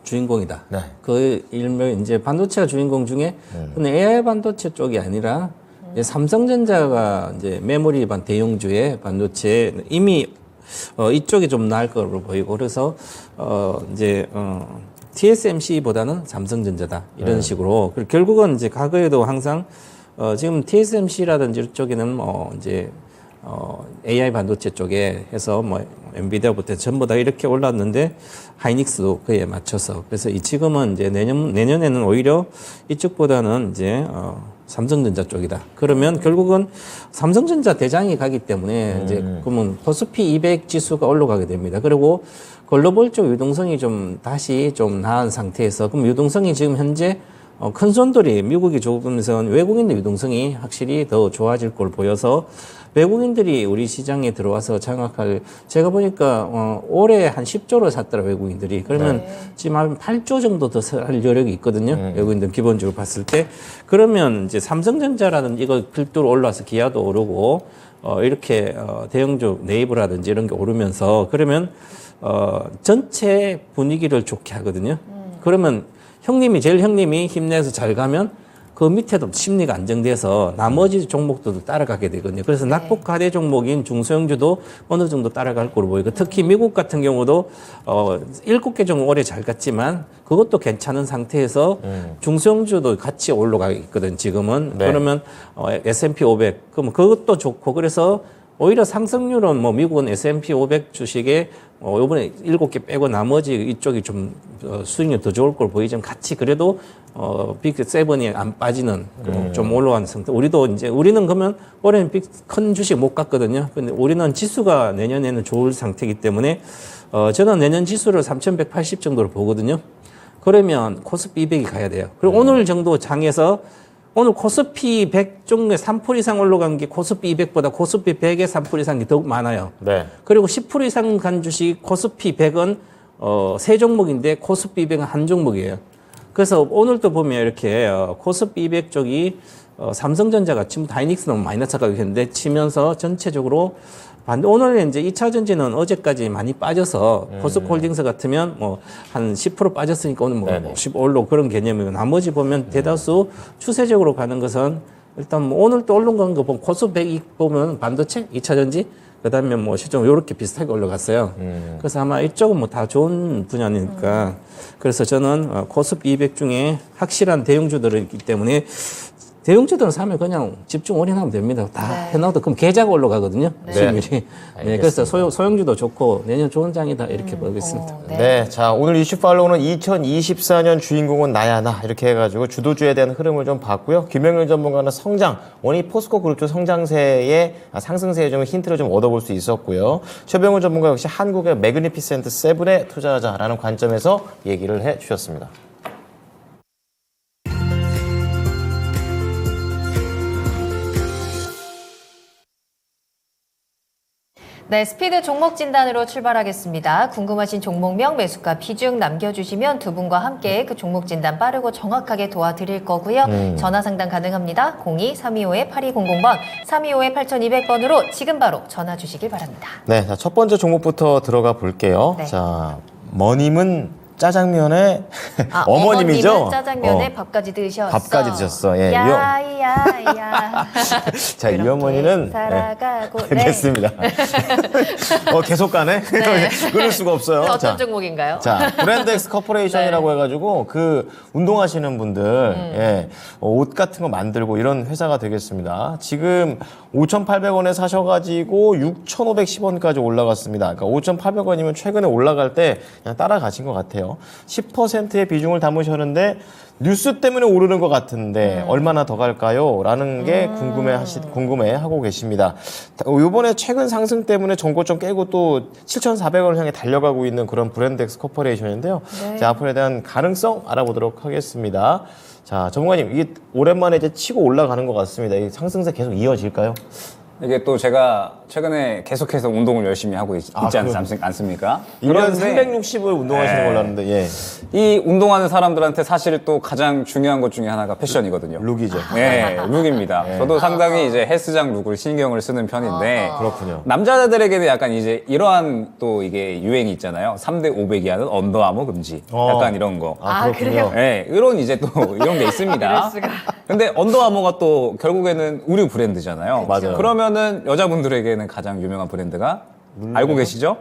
[SPEAKER 4] 주인공이다.
[SPEAKER 2] 네.
[SPEAKER 4] 그 일명 이제 반도체가 주인공 중에 근데 AI 반도체 쪽이 아니라 이제 삼성전자가 이제 메모리 반 대용주의 반도체 이미 이쪽이 좀 나을 거로 보이고 그래서 TSMC보다는 삼성전자다 이런 식으로 그리고 결국은 이제 과거에도 항상 지금 TSMC라든지 이쪽에는 AI 반도체 쪽에 해서 뭐 엔비디아부터 전부 다 이렇게 올랐는데 하이닉스도 그에 맞춰서 그래서 이 지금은 이제 내년에는 오히려 이쪽보다는 이제 삼성전자 쪽이다. 그러면 결국은 삼성전자 대장이 가기 때문에 이제 그러면 코스피 200 지수가 올라가게 됩니다. 그리고 글로벌 쪽 유동성이 좀 다시 좀 나은 상태에서 그럼 유동성이 지금 현재 큰 손들이 미국이 조금서 외국인들 유동성이 확실히 더 좋아질 걸 보여서 외국인들이 우리 시장에 들어와서 장악할 제가 보니까 올해 한 10조를 샀더라 외국인들이 그러면 지금 한 8조 정도 더 살 여력이 있거든요. 외국인들 기본적으로 봤을 때 그러면 이제 삼성전자라는 이거 필두로 올라와서 기아도 오르고 이렇게 대형주 네이버라든지 이런 게 오르면서 그러면 전체 분위기를 좋게 하거든요. 그러면 제일 형님이 힘내서 잘 가면 그 밑에도 심리가 안정돼서 나머지 종목들도 따라가게 되거든요. 그래서 낙폭 가대 종목인 중소형주도 어느 정도 따라갈 거로 보이고 특히 미국 같은 경우도 7개 종목 올해 잘 갔지만 그것도 괜찮은 상태에서 중소형주도 같이 올라가 있거든 지금은.
[SPEAKER 2] 네.
[SPEAKER 4] 그러면 S&P 500 그럼 그것도 좋고 그래서 오히려 상승률은 뭐 미국은 S&P 500 주식에 요번에 7개 빼고 나머지 이쪽이 좀 수익률 더 좋을 걸 보이지만 같이 그래도 빅7이 안 빠지는 좀 올라가는 상태. 우리는 그러면 올해는 큰 주식 못 갔거든요. 근데 우리는 지수가 내년에는 좋을 상태이기 때문에 저는 내년 지수를 3,180 정도로 보거든요. 그러면 코스피 200이 가야 돼요. 그리고 오늘 정도 장에서 오늘 코스피 100 중에 3% 이상 올라간 게 코스피 200보다 코스피 100의 3% 이상이 더 많아요.
[SPEAKER 2] 네.
[SPEAKER 4] 그리고 10% 이상 간 주식 코스피 100은 세 종목인데 코스피 200은 한 종목이에요. 그래서 오늘도 보면 이렇게 코스피 200 쪽이 삼성전자가 지금 다이닉스는 마이너스 가격인데 치면서 전체적으로 오늘은 이제 2차 전지는 어제까지 많이 빠져서 포스코홀딩스 같으면 뭐 한 10% 빠졌으니까 오늘 뭐 15올로 그런 개념이고 나머지 보면 대다수 추세적으로 가는 것은 일단 뭐 오늘 또 올라간 거 보면 코스 100 보면 반도체 2차 전지 그다음에 뭐 시점 요렇게 비슷하게 올라갔어요. 그래서 아마 이쪽은 뭐 다 좋은 분야니까 그래서 저는 코스피 200 중에 확실한 대형주들이 있기 때문에 대형주들은 사면 그냥 집중 올인하면 됩니다. 다 해놔도 그럼 계좌가 올라가거든요. 수익률이. 네, 그래서 소형주도 좋고 내년 좋은 장이다 이렇게 보겠습니다.
[SPEAKER 2] 네. 자, 오늘 이슈 팔로우는 2024년 주인공은 나야 나 이렇게 해가지고 주도주에 대한 흐름을 좀 봤고요. 김영일 전문가는 성장, 원이 포스코 그룹 쪽 성장세의 상승세에 좀 힌트를 좀 얻어볼 수 있었고요. 최병훈 전문가 역시 한국의 매그니피센트 세븐에 투자하자라는 관점에서 얘기를 해주셨습니다.
[SPEAKER 1] 네, 스피드 종목 진단으로 출발하겠습니다. 궁금하신 종목명, 매수가, 비중 남겨주시면 두 분과 함께 그 종목 진단 빠르고 정확하게 도와드릴 거고요. 전화 상담 가능합니다. 02-325-8200번, 325-8200번으로 지금 바로 전화 주시길 바랍니다.
[SPEAKER 2] 네, 자, 첫 번째 종목부터 들어가 볼게요.
[SPEAKER 1] 네.
[SPEAKER 2] 자, 머님은 짜장면에 어머님이죠?
[SPEAKER 1] 어머님은 짜장면에 밥까지 드셨어.
[SPEAKER 2] 밥까지 드셨어. 예,
[SPEAKER 1] 야야야.
[SPEAKER 2] 자, 이 어머니는
[SPEAKER 1] 살아가고.
[SPEAKER 2] 알겠습니다. 계속 가네. 끊을 수가 없어요.
[SPEAKER 1] 어떤 종목인가요?
[SPEAKER 2] 자, 브랜드엑스 커퍼레이션이라고 해가지고 그 운동하시는 분들 예, 옷 같은 거 만들고 이런 회사가 되겠습니다. 지금 5,800원에 사셔가지고 6,510원까지 올라갔습니다. 그러니까 5,800원이면 최근에 올라갈 때 그냥 따라가신 것 같아요. 10%의 비중을 담으셨는데 뉴스 때문에 오르는 것 같은데 얼마나 더 갈까요? 라는 게 궁금해하고 계십니다. 이번에 최근 상승 때문에 전고점 깨고 또 7,400원을 향해 달려가고 있는 그런 브랜드엑스 코퍼레이션인데요.
[SPEAKER 1] 네.
[SPEAKER 2] 자, 앞으로에 대한 가능성 알아보도록 하겠습니다. 자, 전문가님, 이게 오랜만에 이제 치고 올라가는 것 같습니다. 이 상승세 계속 이어질까요?
[SPEAKER 3] 이게 또 제가 최근에 계속해서 운동을 열심히 하고 있지 않습니까?
[SPEAKER 2] 1년
[SPEAKER 3] 그런데
[SPEAKER 2] 360을 운동하시는 걸로 아는데, 예.
[SPEAKER 3] 이 운동하는 사람들한테 사실 또 가장 중요한 것 중에 하나가 패션이거든요.
[SPEAKER 2] 룩이죠.
[SPEAKER 3] 네, 룩입니다. 저도 상당히 이제 헬스장 룩을 신경을 쓰는 편인데
[SPEAKER 2] 그렇군요.
[SPEAKER 3] 남자들에게는 약간 이제 이러한 또 이게 유행이 있잖아요. 3대 500이 하는 언더아머 금지. 약간 이런 거.
[SPEAKER 1] 그래요?
[SPEAKER 3] 네, 이런 이제 또 이런 게 있습니다. 근데 언더아머가 또 결국에는 의류 브랜드잖아요.
[SPEAKER 2] 맞아요.
[SPEAKER 3] 그러면은 여자분들에게는 가장 유명한 브랜드가 알고 계시죠?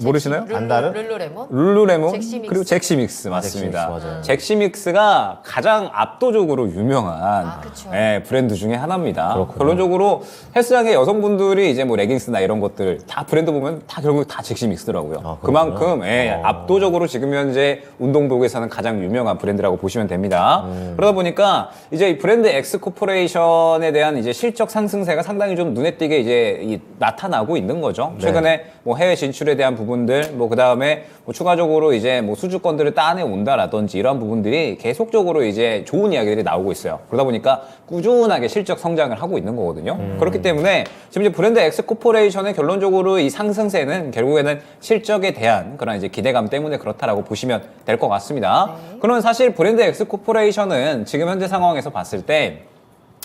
[SPEAKER 3] 모르시나요?
[SPEAKER 2] 안다른?
[SPEAKER 1] 룰루레몬?
[SPEAKER 3] 룰루레몬
[SPEAKER 1] 잭시믹스.
[SPEAKER 3] 그리고 잭시믹스 맞습니다.
[SPEAKER 2] 잭시믹스, 맞아요.
[SPEAKER 3] 잭시믹스가 가장 압도적으로 유명한
[SPEAKER 1] 아, 그쵸.
[SPEAKER 3] 브랜드 중에 하나입니다.
[SPEAKER 2] 그렇군요.
[SPEAKER 3] 결론적으로 헬스장의 여성분들이 이제 뭐 레깅스나 이런 것들 다 브랜드 보면 다 결국 다 잭시믹스더라고요.
[SPEAKER 2] 아,
[SPEAKER 3] 그만큼 압도적으로 지금 현재 운동복에서는 가장 유명한 브랜드라고 보시면 됩니다. 그러다 보니까 이제 이 브랜드 X 코퍼레이션에 대한 이제 실적 상승세가 상당히 좀 눈에 띄게 이제 나타나고 있는 거죠. 최근에 뭐 해외 진출에 대한 부분들, 뭐 그 다음에 뭐 추가적으로 이제 뭐 수주권들을 따내 온다라든지 이런 부분들이 계속적으로 이제 좋은 이야기들이 나오고 있어요. 그러다 보니까 꾸준하게 실적 성장을 하고 있는 거거든요. 그렇기 때문에 지금 이제 브랜드 X 코퍼레이션의 결론적으로 이 상승세는 결국에는 실적에 대한 그런 이제 기대감 때문에 그렇다라고 보시면 될 것 같습니다. 그러면 사실 브랜드 X 코퍼레이션은 지금 현재 상황에서 봤을 때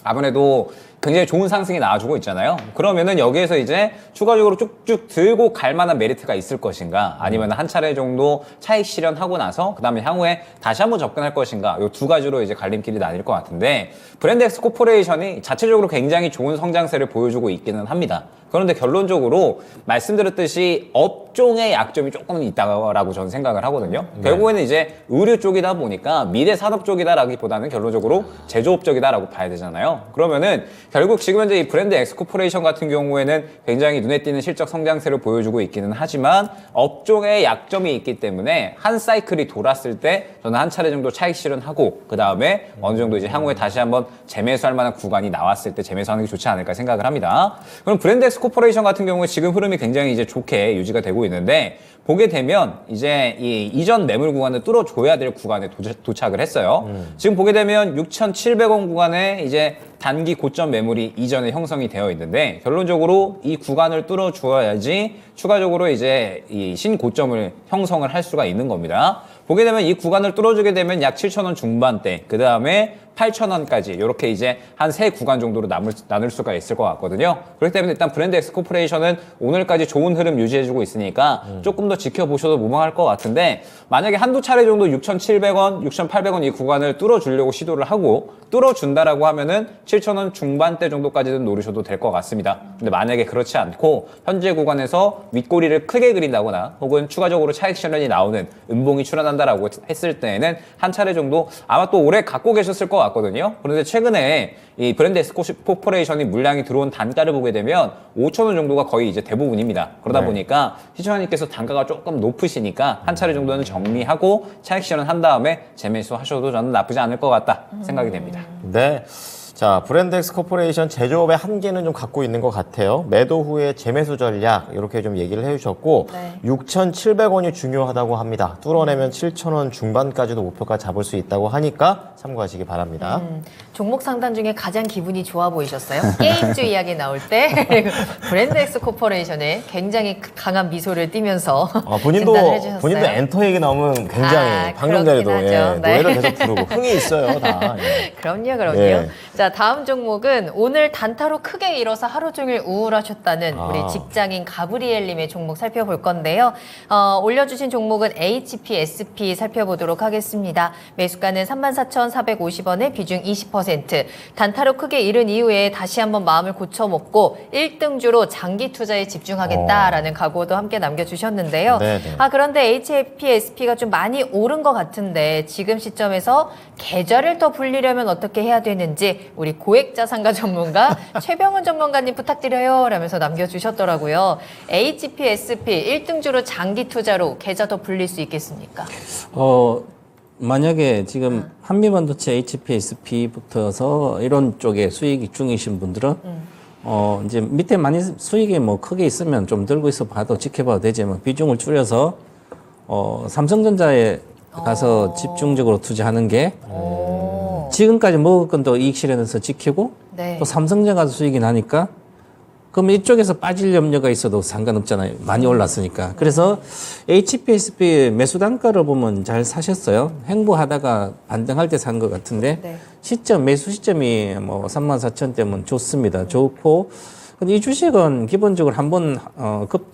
[SPEAKER 3] 아무래도 굉장히 좋은 상승이 나와주고 있잖아요. 그러면은 여기에서 이제 추가적으로 쭉쭉 들고 갈 만한 메리트가 있을 것인가, 아니면 한 차례 정도 차익 실현하고 나서 그 다음에 향후에 다시 한번 접근할 것인가, 이 두 가지로 이제 갈림길이 나뉠 것 같은데, 브랜드 X 코퍼레이션이 자체적으로 굉장히 좋은 성장세를 보여주고 있기는 합니다. 그런데 결론적으로 말씀드렸듯이 업종의 약점이 조금 있다고 저는 생각을 하거든요. 결국에는 이제 의류 쪽이다 보니까 미래 산업 쪽이다라기보다는 결론적으로 제조업 쪽이다라고 봐야 되잖아요. 그러면은 결국 지금 현재 이 브랜드 엑스코퍼레이션 같은 경우에는 굉장히 눈에 띄는 실적 성장세를 보여주고 있기는 하지만 업종의 약점이 있기 때문에 한 사이클이 돌았을 때 저는 한 차례 정도 차익 실현하고 그 다음에 어느 정도 이제 향후에 다시 한번 재매수할 만한 구간이 나왔을 때 재매수하는 게 좋지 않을까 생각을 합니다. 그럼 브랜드 엑스코퍼레이션 같은 경우에 지금 흐름이 굉장히 이제 좋게 유지가 되고 있는데, 보게 되면 이제 이 이전 매물 구간을 뚫어줘야 될 구간에 도착을 했어요. 지금 보게 되면 6,700원 구간에 이제 단기 고점 매물이 이전에 형성이 되어 있는데, 결론적으로 이 구간을 뚫어주어야지 추가적으로 이제 이 신고점을 형성을 할 수가 있는 겁니다. 보게 되면 이 구간을 뚫어주게 되면 약 7,000원 중반대, 그 다음에 8,000원까지 이렇게 이제 한 세 구간 정도로 나눌 수가 있을 것 같거든요. 그렇기 때문에 일단 브랜드 엑스코퍼레이션은 오늘까지 좋은 흐름 유지해주고 있으니까 조금 더 지켜보셔도 무방할 것 같은데, 만약에 한두 차례 정도 6,700원, 6,800원 이 구간을 뚫어주려고 시도를 하고 뚫어준다라고 하면은 7,000원 중반대 정도까지는 노리셔도 될 것 같습니다. 근데 만약에 그렇지 않고 현재 구간에서 윗꼬리를 크게 그린다거나 혹은 추가적으로 차익 실현이 나오는 음봉이 출현한다라고 했을 때에는 한 차례 정도 아마 또 오래 갖고 계셨을 것 같거든요. 그런데 최근에 이 브랜드 엑스코퍼레이션이 물량이 들어온 단가를 보게 되면 5,000원 정도가 거의 이제 대부분입니다. 그러다 보니까 시청자님께서 단가가 조금 높으시니까 한 차례 정도는 정리하고 차익 실현을 한 다음에 재매수 하셔도 저는 나쁘지 않을 것 같다 생각이 됩니다.
[SPEAKER 2] 네. 자, 브랜드 엑스 코퍼레이션 제조업의 한계는 좀 갖고 있는 것 같아요. 매도 후에 재매수 전략 이렇게 좀 얘기를 해주셨고,
[SPEAKER 1] 네.
[SPEAKER 2] 6,700원이 중요하다고 합니다. 뚫어내면 7,000원 중반까지도 목표가 잡을 수 있다고 하니까 참고하시기 바랍니다.
[SPEAKER 1] 종목 상단 중에 가장 기분이 좋아 보이셨어요? 게임주 이야기 나올 때 브랜드 엑스 코퍼레이션에 굉장히 강한 미소를 띠면서
[SPEAKER 2] 본인도
[SPEAKER 1] 진단을 해주셨어요.
[SPEAKER 2] 본인도 엔터 얘기 나오면 굉장히 방금 전에도
[SPEAKER 1] 그렇긴 하죠. 네.
[SPEAKER 2] 노래를 계속 부르고 흥이 있어요, 다. 예.
[SPEAKER 1] 그럼요.
[SPEAKER 2] 예.
[SPEAKER 1] 자, 다음 종목은 오늘 단타로 크게 일어서 하루 종일 우울하셨다는
[SPEAKER 2] 아.
[SPEAKER 1] 우리 직장인 가브리엘님의 종목 살펴볼 건데요. 올려주신 종목은 HPSP 살펴보도록 하겠습니다. 매수가는 34,450원에 비중 20%. 단타로 크게 잃은 이후에 다시 한번 마음을 고쳐먹고 1등주로 장기 투자에 집중하겠다라는 각오도 함께 남겨주셨는데요.
[SPEAKER 2] 네네.
[SPEAKER 1] 그런데 HPSP가 좀 많이 오른 것 같은데 지금 시점에서 계좌를 더 불리려면 어떻게 해야 되는지 우리 고액자산가 전문가 최병훈 전문가님 부탁드려요 라면서 남겨주셨더라고요. HPSP 1등주로 장기 투자로 계좌 더 불릴 수 있겠습니까?
[SPEAKER 4] 만약에 지금 한미반도체 HPSP부터서 이런 쪽에 수익이 중이신 분들은 이제 밑에 많이 수익이 뭐 크게 있으면 좀 들고 있어 봐도 지켜봐도 되지만 비중을 줄여서 삼성전자에 가서 집중적으로 투자하는 게 지금까지 먹을 건도 이익 실현해서 지키고
[SPEAKER 1] 네.
[SPEAKER 4] 또 삼성전자 가서 수익이 나니까 그러면 이쪽에서 빠질 염려가 있어도 상관없잖아요. 많이 올랐으니까. 그래서 HPSP 매수 단가를 보면 잘 사셨어요. 횡보하다가 반등할 때 산 것 같은데
[SPEAKER 1] 네.
[SPEAKER 4] 매수 시점이 뭐 34,000대면 좋습니다. 좋고 근데 이 주식은 기본적으로 한번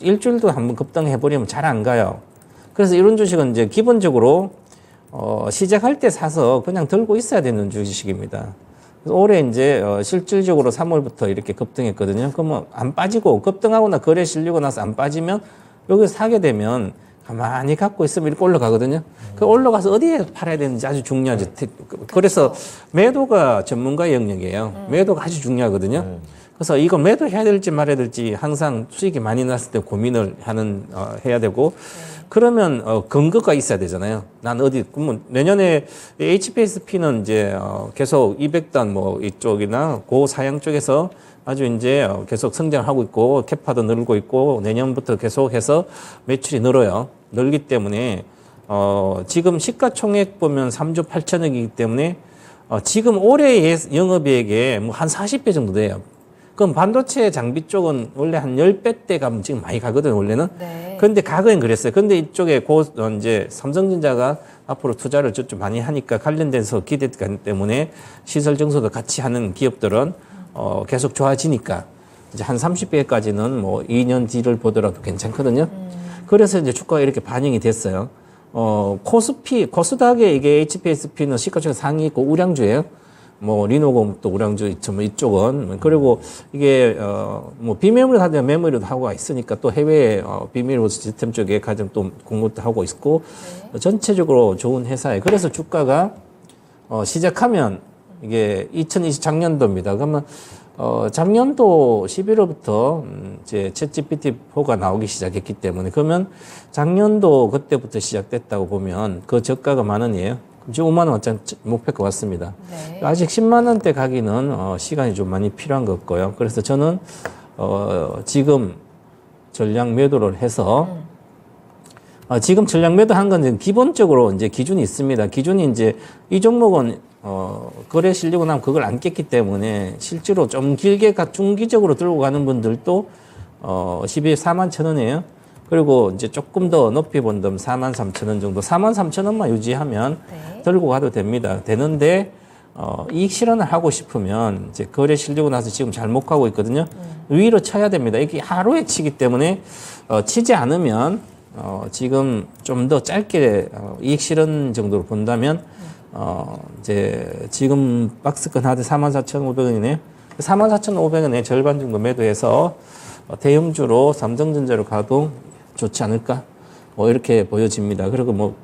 [SPEAKER 4] 일주일도 한번 급등해버리면 잘 안 가요. 그래서 이런 주식은 이제 기본적으로 시작할 때 사서 그냥 들고 있어야 되는 주식입니다. 그래서 올해 이제 실질적으로 3월부터 이렇게 급등했거든요. 그러면 안 빠지고 급등하거나 거래 실리고 나서 안 빠지면 여기서 사게 되면 가만히 갖고 있으면 이렇게 올라가거든요. 그 올라가서 어디에 팔아야 되는지 아주 중요하죠. 그래서 매도가 전문가의 영역이에요. 매도가 아주 중요하거든요. 그래서 이거 매도해야 될지 말아야 될지 항상 수익이 많이 났을 때 고민을 해야 되고 그러면 근거가 있어야 되잖아요. 난 어디 그러면 내년에 HPSP는 이제 계속 200단 뭐 이쪽이나 고사양 쪽에서 아주 이제 계속 성장하고 있고 캐파도 늘고 있고 내년부터 계속해서 매출이 늘어요. 늘기 때문에 지금 시가총액 보면 3조 8천억이기 때문에 지금 올해 영업이익에 뭐 한 40배 정도 돼요. 그럼 반도체 장비 쪽은 원래 한 10배대 가면 지금 많이 가거든요, 원래는.
[SPEAKER 1] 네.
[SPEAKER 4] 그런데 가격은 그랬어요. 근데 이쪽에 이제 삼성전자가 앞으로 투자를 좀 많이 하니까 관련돼서 기대가 때문에 시설 정소도 같이 하는 기업들은 계속 좋아지니까 이제 한 30배까지는 뭐 2년 뒤를 보더라도 괜찮거든요. 그래서 이제 주가가 이렇게 반영이 됐어요. 코스닥에 이게 HPSP는 시가총액 상위 있고 우량주예요. 뭐 리노공 또 우량주 이쪽은 그리고 이게 뭐 비메모리 하면 메모리도 하고 있으니까 또 해외 비메모리 시스템 쪽에 가장 또 공급도 하고 있고 전체적으로 좋은 회사예요. 그래서 주가가 시작하면 이게 2020 작년도입니다. 그러면 작년도 11월부터 이제 챗GPT4가 나오기 시작했기 때문에 그러면 작년도 그때부터 시작됐다고 보면 그 저가가 10,000원이에요. 지금 5만 원짜리 목표가 왔습니다.
[SPEAKER 1] 네.
[SPEAKER 4] 아직 10만 원대 가기는 시간이 좀 많이 필요한 것 같고요. 그래서 저는 지금 전량 매도를 해서 지금 전량 매도한 건 기본적으로 이제 기준이 있습니다. 기준이 이제 이 종목은 거래 실리고 나면 그걸 안 깼기 때문에 실제로 좀 길게 중기적으로 들고 가는 분들도 4만 천 원이에요. 그리고 이제 조금 더 높이 본다면 43,000원 정도, 43,000원만 유지하면
[SPEAKER 1] 네.
[SPEAKER 4] 들고 가도 됩니다. 되는데 이익 실현을 하고 싶으면 이제 거래 실리고 나서 지금 잘 못 가고 있거든요. 위로 쳐야 됩니다. 이게 하루에 치기 때문에 치지 않으면 지금 좀 더 짧게 이익 실현 정도로 본다면 이제 지금 박스권 하드 44,500원이네요. 44,500원에 절반 정도 매도해서 대형주로 삼성전자로 가도 좋지 않을까? 뭐 이렇게 보여집니다. 그리고 뭐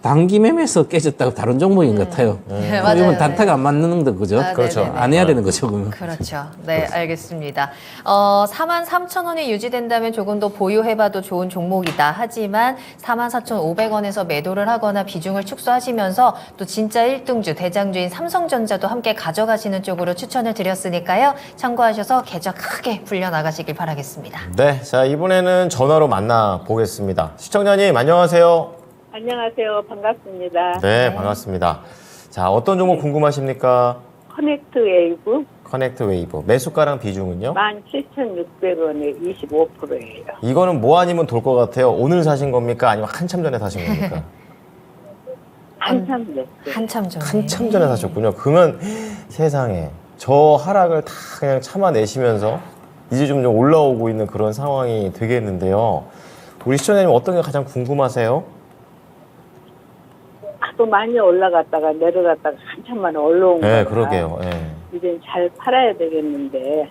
[SPEAKER 4] 단기 매매에서 깨졌다고 다른 종목인 것 같아요.
[SPEAKER 1] 네, 맞아요.
[SPEAKER 4] 그러면 단타가 안 맞는 거 그죠?
[SPEAKER 1] 아,
[SPEAKER 2] 그렇죠.
[SPEAKER 1] 네네네.
[SPEAKER 4] 안 해야 되는 거죠, 그러면.
[SPEAKER 1] 그렇죠. 네, 알겠습니다. 43,000원이 유지된다면 조금 더 보유해봐도 좋은 종목이다. 하지만 44,500원에서 매도를 하거나 비중을 축소하시면서 또 진짜 1등주, 대장주인 삼성전자도 함께 가져가시는 쪽으로 추천을 드렸으니까요. 참고하셔서 계좌 크게 불려나가시길 바라겠습니다.
[SPEAKER 2] 네, 자 이번에는 전화로 만나보겠습니다. 시청자님 안녕하세요.
[SPEAKER 5] 안녕하세요. 반갑습니다.
[SPEAKER 2] 네, 반갑습니다. 자, 어떤 종목 궁금하십니까?
[SPEAKER 5] 커넥트 웨이브
[SPEAKER 2] 커넥트 웨이브. 매수가랑 비중은요?
[SPEAKER 5] 17,600원에 25%예요.
[SPEAKER 2] 이거는 뭐 아니면 돌 것 같아요. 오늘 사신 겁니까? 아니면 한참 전에 사신 겁니까?
[SPEAKER 5] 한참 됐어요.
[SPEAKER 1] 한참 전에.
[SPEAKER 2] 한참 전에 사셨군요. 그러면 세상에 저 하락을 다 그냥 참아내시면서 이제 좀 올라오고 있는 그런 상황이 되겠는데요. 우리 시청자님 어떤 게 가장 궁금하세요?
[SPEAKER 5] 또 많이 올라갔다가 내려갔다가 한참 만에 올라온
[SPEAKER 2] 네,
[SPEAKER 5] 거라
[SPEAKER 2] 그러게요. 네.
[SPEAKER 5] 이제 잘 팔아야 되겠는데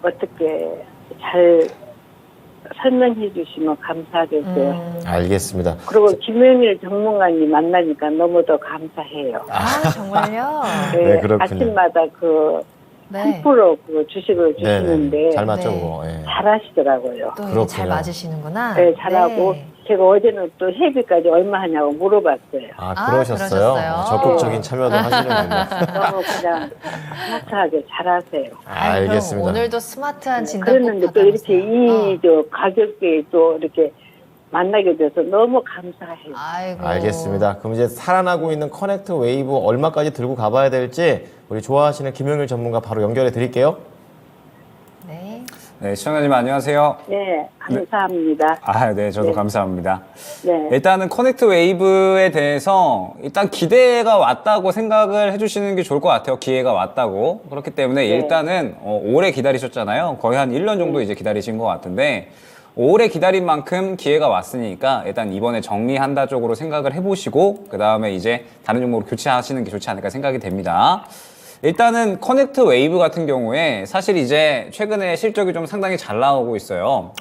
[SPEAKER 5] 어떻게 잘 설명해 주시면 감사하겠어요.
[SPEAKER 2] 알겠습니다.
[SPEAKER 5] 그리고 김영일 전문가님 만나니까 너무 더 감사해요.
[SPEAKER 1] 아, 정말요?
[SPEAKER 2] 네, 그렇군요.
[SPEAKER 5] 아침마다 그
[SPEAKER 1] 네.
[SPEAKER 5] 3% 그 주식을
[SPEAKER 2] 네네.
[SPEAKER 5] 주시는데
[SPEAKER 2] 잘 맞죠,
[SPEAKER 1] 네.
[SPEAKER 2] 그거. 예.
[SPEAKER 5] 잘하시더라고요.
[SPEAKER 1] 또 이게
[SPEAKER 2] 그렇군요.
[SPEAKER 1] 잘 맞으시는구나.
[SPEAKER 5] 네, 잘하고
[SPEAKER 1] 네.
[SPEAKER 5] 제가 어제는 또 회비까지 얼마 하냐고 물어봤어요.
[SPEAKER 2] 아,
[SPEAKER 1] 아,
[SPEAKER 2] 그러셨어요?
[SPEAKER 1] 그러셨어요?
[SPEAKER 2] 적극적인 참여도 하시는군요.
[SPEAKER 5] 너무 그냥 스마트하게 잘하세요.
[SPEAKER 1] 아이, 그럼
[SPEAKER 2] 알겠습니다.
[SPEAKER 1] 오늘도 스마트한 진단 꼭
[SPEAKER 5] 그랬는데 또 이렇게
[SPEAKER 1] 받아보세요.
[SPEAKER 5] 이 저 가격대에 또 이렇게 만나게 돼서 너무 감사해요.
[SPEAKER 1] 아이고.
[SPEAKER 2] 알겠습니다. 그럼 이제 살아나고 있는 커넥트 웨이브 얼마까지 들고 가봐야 될지 우리 좋아하시는 김영일 전문가 바로 연결해 드릴게요.
[SPEAKER 1] 네.
[SPEAKER 3] 네, 시청자님 안녕하세요.
[SPEAKER 5] 네, 감사합니다.
[SPEAKER 3] 아, 네, 저도
[SPEAKER 5] 네.
[SPEAKER 3] 감사합니다.
[SPEAKER 5] 네.
[SPEAKER 3] 일단은 커넥트 웨이브에 대해서 일단 기대가 왔다고 생각을 해주시는 게 좋을 것 같아요. 기회가 왔다고. 그렇기 때문에
[SPEAKER 5] 네.
[SPEAKER 3] 일단은 오래 기다리셨잖아요. 거의 한 1년 정도 이제 기다리신 것 같은데 오래 기다린 만큼 기회가 왔으니까 일단 이번에 정리한다 쪽으로 생각을 해보시고 그 다음에 이제 다른 종목으로 교체하시는 게 좋지 않을까 생각이 됩니다. 일단은 커넥트 웨이브 같은 경우에 사실 이제 최근에 실적이 좀 상당히 잘 나오고 있어요.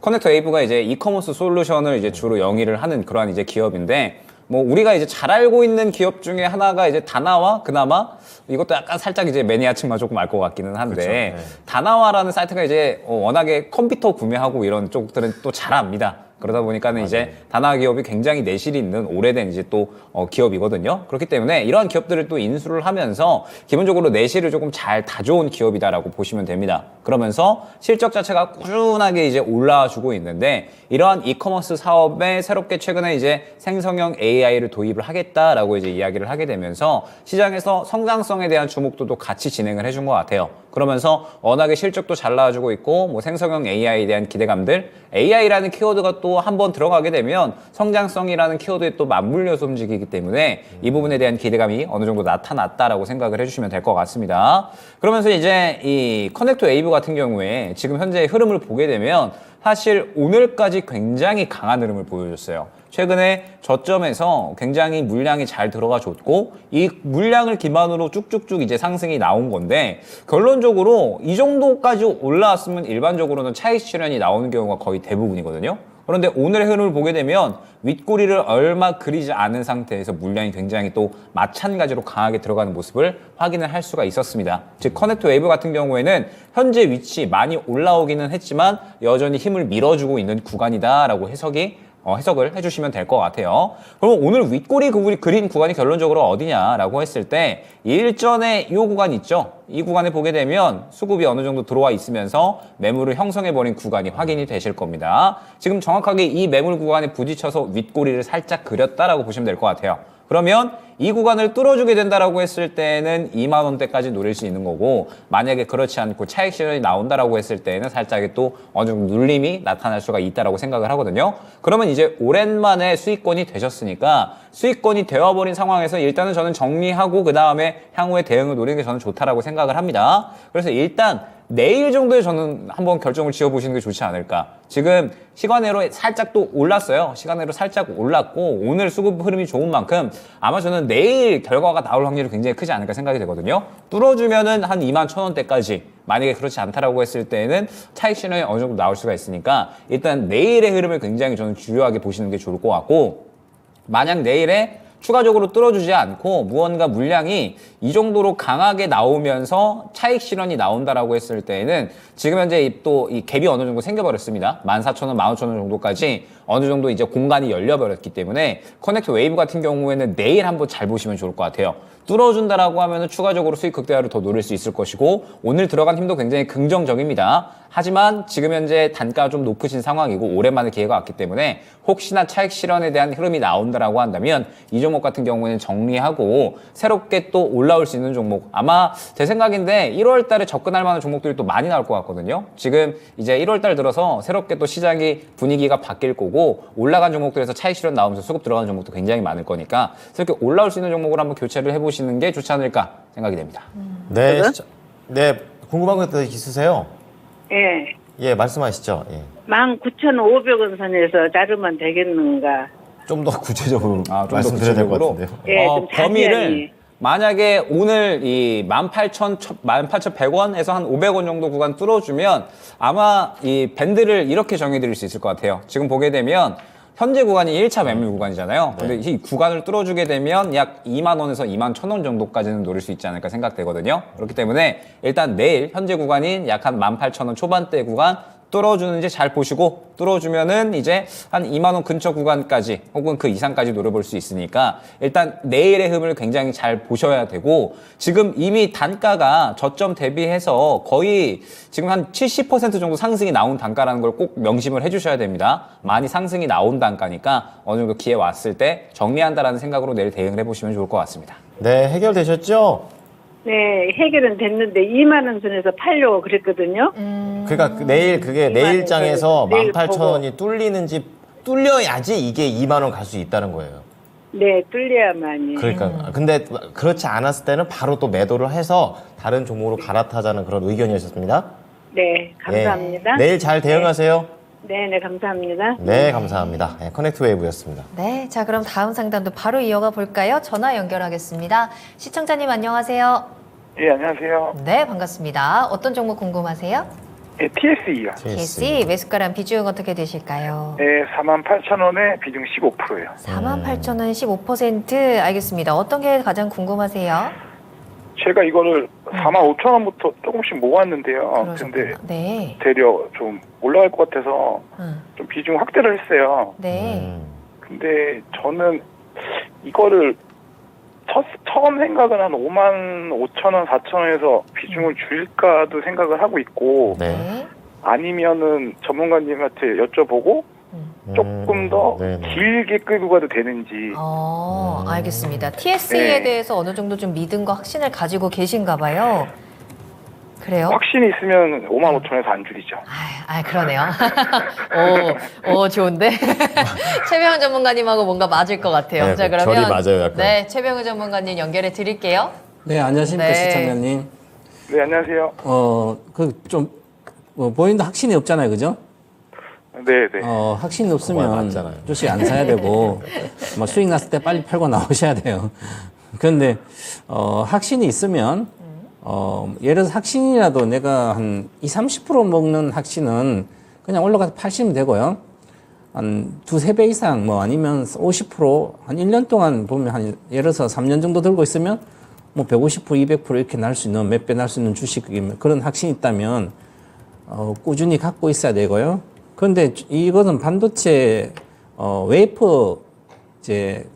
[SPEAKER 3] 커넥트 웨이브가 이제 이커머스 솔루션을 이제 주로 영위를 하는 그러한 이제 기업인데, 뭐 우리가 이제 잘 알고 있는 기업 중에 하나가 이제 다나와, 그나마 이것도 약간 살짝 이제 매니아층만 조금 알 것 같기는 한데, 다나와라는 사이트가 이제 워낙에 컴퓨터 구매하고 이런 쪽들은 또 잘 압니다. 그러다 보니까는 이제 다나와 기업이 굉장히 내실이 있는 오래된 이제 또 기업이거든요. 그렇기 때문에 이러한 기업들을 또 인수를 하면서 기본적으로 내실을 조금 잘 다져온 기업이다라고 보시면 됩니다. 그러면서 실적 자체가 꾸준하게 이제 올라와주고 있는데, 이러한 이커머스 사업에 새롭게 최근에 이제 생성형 AI를 도입을 하겠다라고 이제 이야기를 하게 되면서 시장에서 성장성에 대한 주목도도 같이 진행을 해준 것 같아요. 그러면서 워낙에 실적도 잘 나와주고 있고, 뭐 생성형 AI에 대한 기대감들, AI라는 키워드가 또 한번 들어가게 되면 성장성이라는 키워드에 또 맞물려서 움직이기 때문에 이 부분에 대한 기대감이 어느 정도 나타났다라고 생각을 해주시면 될 것 같습니다. 그러면서 이제 이 커넥트 웨이브 같은 경우에 지금 현재 흐름을 보게 되면 사실 오늘까지 굉장히 강한 흐름을 보여줬어요. 최근에 저점에서 굉장히 물량이 잘 들어가 줬고, 이 물량을 기반으로 쭉쭉쭉 이제 상승이 나온 건데, 결론적으로 이 정도까지 올라왔으면 일반적으로는 차익 실현이 나오는 경우가 거의 대부분이거든요. 그런데 오늘의 흐름을 보게 되면 윗꼬리를 얼마 그리지 않은 상태에서 물량이 굉장히 또 마찬가지로 강하게 들어가는 모습을 확인을 할 수가 있었습니다. 즉 커넥트 웨이브 같은 경우에는 현재 위치 많이 올라오기는 했지만 여전히 힘을 밀어주고 있는 구간이다라고 해석을 해주시면 될 것 같아요. 그럼 오늘 윗꼬리 그린 구간이 결론적으로 어디냐라고 했을 때, 일전에 이 구간 있죠? 이 구간에 보게 되면 수급이 어느 정도 들어와 있으면서 매물을 형성해버린 구간이 확인이 되실 겁니다. 지금 정확하게 이 매물 구간에 부딪혀서 윗꼬리를 살짝 그렸다라고 보시면 될 것 같아요. 그러면 이 구간을 뚫어주게 된다라고 했을 때는 2만 원대까지 노릴 수 있는 거고, 만약에 그렇지 않고 차익 실현이 나온다라고 했을 때는 살짝의 또 어느 정도 눌림이 나타날 수가 있다라고 생각을 하거든요. 그러면 이제 오랜만에 수익권이 되셨으니까, 수익권이 되어버린 상황에서 일단은 저는 정리하고 그 다음에 향후에 대응을 노리는 게 저는 좋다라고 생각을 합니다. 그래서 일단 내일 정도에 저는 한번 결정을 지어보시는 게 좋지 않을까. 지금 시간으로 살짝 또 올랐어요. 시간으로 살짝 올랐고, 오늘 수급 흐름이 좋은 만큼 아마 저는 내일 결과가 나올 확률이 굉장히 크지 않을까 생각이 되거든요. 뚫어주면은 한 21,000원대까지, 만약에 그렇지 않다라고 했을 때는 차익 실현이 어느 정도 나올 수가 있으니까 일단 내일의 흐름을 굉장히 저는 중요하게 보시는 게 좋을 것 같고, 만약 내일에 추가적으로 뚫어주지 않고 무언가 물량이 이 정도로 강하게 나오면서 차익 실현이 나온다라고 했을 때에는 지금 현재 또 이 갭이 어느 정도 생겨버렸습니다. 14,000원, 15,000원 정도까지 어느 정도 이제 공간이 열려버렸기 때문에 커넥트 웨이브 같은 경우에는 내일 한번 잘 보시면 좋을 것 같아요. 뚫어준다라고 하면은 추가적으로 수익 극대화를 더 노릴 수 있을 것이고, 오늘 들어간 힘도 굉장히 긍정적입니다. 하지만 지금 현재 단가가 좀 높으신 상황이고 오랜만에 기회가 왔기 때문에 혹시나 차익 실현에 대한 흐름이 나온다라고 한다면 이 종목 같은 경우에는 정리하고 새롭게 또 올라올 수 있는 종목, 아마 제 생각인데 1월 달에 접근할 만한 종목들이 또 많이 나올 것 같거든요. 지금 이제 1월 달 들어서 새롭게 또 시장이 분위기가 바뀔 거고, 올라간 종목들에서 차익 실현 나오면서 수급 들어가는 종목도 굉장히 많을 거니까 새롭게 올라올 수 있는 종목을 한번 교체를 해보시는 게 좋지 않을까 생각이 됩니다.
[SPEAKER 2] 네, 네, 궁금한 것도 있으세요?
[SPEAKER 5] 예.
[SPEAKER 2] 예, 말씀하시죠. 예.
[SPEAKER 5] 19,500원 선에서 자르면 되겠는가?
[SPEAKER 2] 좀 더 구체적으로
[SPEAKER 3] 좀 더
[SPEAKER 2] 말씀드려야 될 것
[SPEAKER 3] 구체적으로?
[SPEAKER 2] 같은데요.
[SPEAKER 5] 예, 좀
[SPEAKER 3] 범위를
[SPEAKER 5] 자세하게.
[SPEAKER 3] 만약에 오늘 이 18,100원에서 한 500원 정도 구간 뚫어주면 아마 이 밴드를 이렇게 정해드릴 수 있을 것 같아요. 지금 보게 되면 현재 구간이 1차 매물 구간이잖아요. 근데 이 구간을 뚫어주게 되면 약 2만 원에서 2만 1,000원 정도까지는 노릴 수 있지 않을까 생각되거든요. 그렇기 때문에 일단 내일 현재 구간인 약 한 18,000원 초반대 구간 뚫어주는지 잘 보시고, 뚫어주면은 이제 한 2만 원 근처 구간까지 혹은 그 이상까지 노려볼 수 있으니까 일단 내일의 흐름을 굉장히 잘 보셔야 되고, 지금 이미 단가가 저점 대비해서 거의 지금 한 70% 정도 상승이 나온 단가라는 걸 꼭 명심을 해주셔야 됩니다. 많이 상승이 나온 단가니까 어느 정도 기회 왔을 때 정리한다라는 생각으로 내일 대응을 해보시면 좋을 것 같습니다.
[SPEAKER 2] 네, 해결되셨죠?
[SPEAKER 5] 네, 해결은 됐는데 2만 원 선에서 팔려고 그랬거든요.
[SPEAKER 2] 그러니까 내일 그게
[SPEAKER 5] 2만
[SPEAKER 2] 내일장에서
[SPEAKER 5] 원, 내일
[SPEAKER 2] 18,000원이 뚫리는지, 뚫려야지 이게 2만 원 갈 수 있다는 거예요.
[SPEAKER 5] 네, 뚫려야만이.
[SPEAKER 2] 그러니까 근데 그렇지 않았을 때는 바로 또 매도를 해서 다른 종목으로 갈아타자는 그런 의견이었습니다.
[SPEAKER 5] 네, 감사합니다.
[SPEAKER 2] 예. 내일 잘 대응하세요.
[SPEAKER 5] 네, 네, 감사합니다.
[SPEAKER 2] 네, 감사합니다. 네, 커넥트 웨이브였습니다.
[SPEAKER 1] 네, 자 그럼 다음 상담도 바로 이어가 볼까요? 전화 연결하겠습니다. 시청자님 안녕하세요.
[SPEAKER 6] 예, 안녕하세요.
[SPEAKER 1] 네, 반갑습니다. 어떤 종목 궁금하세요?
[SPEAKER 6] 예, TSE요.
[SPEAKER 1] TSE 매수가랑 비중 어떻게 되실까요?
[SPEAKER 6] 예, 48,000원에 비중 15%예요.
[SPEAKER 1] 48,000원 15%. 알겠습니다. 어떤 게 가장 궁금하세요?
[SPEAKER 6] 제가 이거를 45,000원부터 조금씩 모았는데요. 근데
[SPEAKER 1] 그러셨구나. 네.
[SPEAKER 6] 되려 좀 올라갈 것 같아서 좀 비중 확대를 했어요.
[SPEAKER 1] 네.
[SPEAKER 6] 근데 저는 이거를 처음 생각은 한 55,000원, 4,000원에서 비중을 줄일까도 생각을 하고 있고,
[SPEAKER 1] 네.
[SPEAKER 6] 아니면은 전문가님한테 여쭤보고 조금 더
[SPEAKER 2] 네네.
[SPEAKER 6] 길게 끌고 가도 되는지.
[SPEAKER 1] 알겠습니다. TSE에
[SPEAKER 6] 네.
[SPEAKER 1] 대해서 어느 정도 좀 믿음과 확신을 가지고 계신가 봐요. 그래요?
[SPEAKER 6] 확신이 있으면 55,000원에서 안 줄이죠.
[SPEAKER 1] 그러네요. 좋은데. 최병훈 전문가님하고 뭔가 맞을 것 같아요.
[SPEAKER 2] 네,
[SPEAKER 1] 자, 그러면.
[SPEAKER 2] 결이 맞아요, 약간.
[SPEAKER 1] 네, 최병훈 전문가님 연결해 드릴게요.
[SPEAKER 4] 네, 안녕하십니까,
[SPEAKER 1] 네.
[SPEAKER 4] 시청자님.
[SPEAKER 6] 네, 안녕하세요.
[SPEAKER 4] 본인도 확신이 없잖아요, 그죠?
[SPEAKER 6] 네, 네.
[SPEAKER 4] 확신이
[SPEAKER 2] 그거
[SPEAKER 4] 없으면
[SPEAKER 2] 맞잖아요.
[SPEAKER 4] 주식 안 사야 되고, 수익 났을 때 빨리 팔고 나오셔야 돼요. 그런데, 확신이 있으면, 예를 들어서 확신이라도 내가 한 20, 30% 먹는 확신은 그냥 올라가서 파시면 되고요. 한 두세 배 이상, 아니면 50%, 한 1년 동안 보면 예를 들어서 3년 정도 들고 있으면 150%, 200% 이렇게 날 수 있는, 몇 배 날 수 있는 주식이면 그런 확신이 있다면, 꾸준히 갖고 있어야 되고요. 그런데 이것은 반도체, 웨이퍼,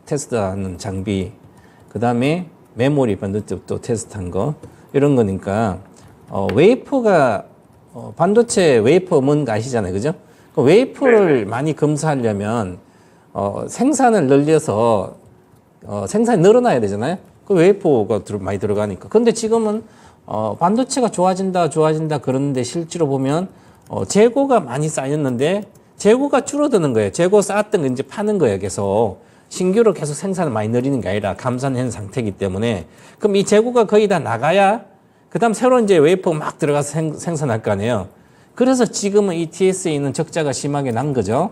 [SPEAKER 4] 테스트하는 장비, 그 다음에 메모리 반도체 또 테스트한 거, 이런 거니까, 웨이퍼가, 반도체 웨이퍼 뭔가 아시잖아요. 그죠? 그 웨이퍼를 많이 검사하려면, 생산을 늘려서, 생산이 늘어나야 되잖아요. 그 웨이퍼가 많이 들어가니까. 근데 지금은, 반도체가 좋아진다 그러는데 실제로 보면, 재고가 많이 쌓였는데, 재고가 줄어드는 거예요. 재고 쌓았던 거 이제 파는 거예요. 계속. 신규로 계속 생산을 많이 늘리는 게 아니라 감산한 상태이기 때문에. 그럼 이 재고가 거의 다 나가야, 그 다음 새로 이제 웨이퍼가 막 들어가서 생산할 거 아니에요. 그래서 지금은 이 TSE는 적자가 심하게 난 거죠.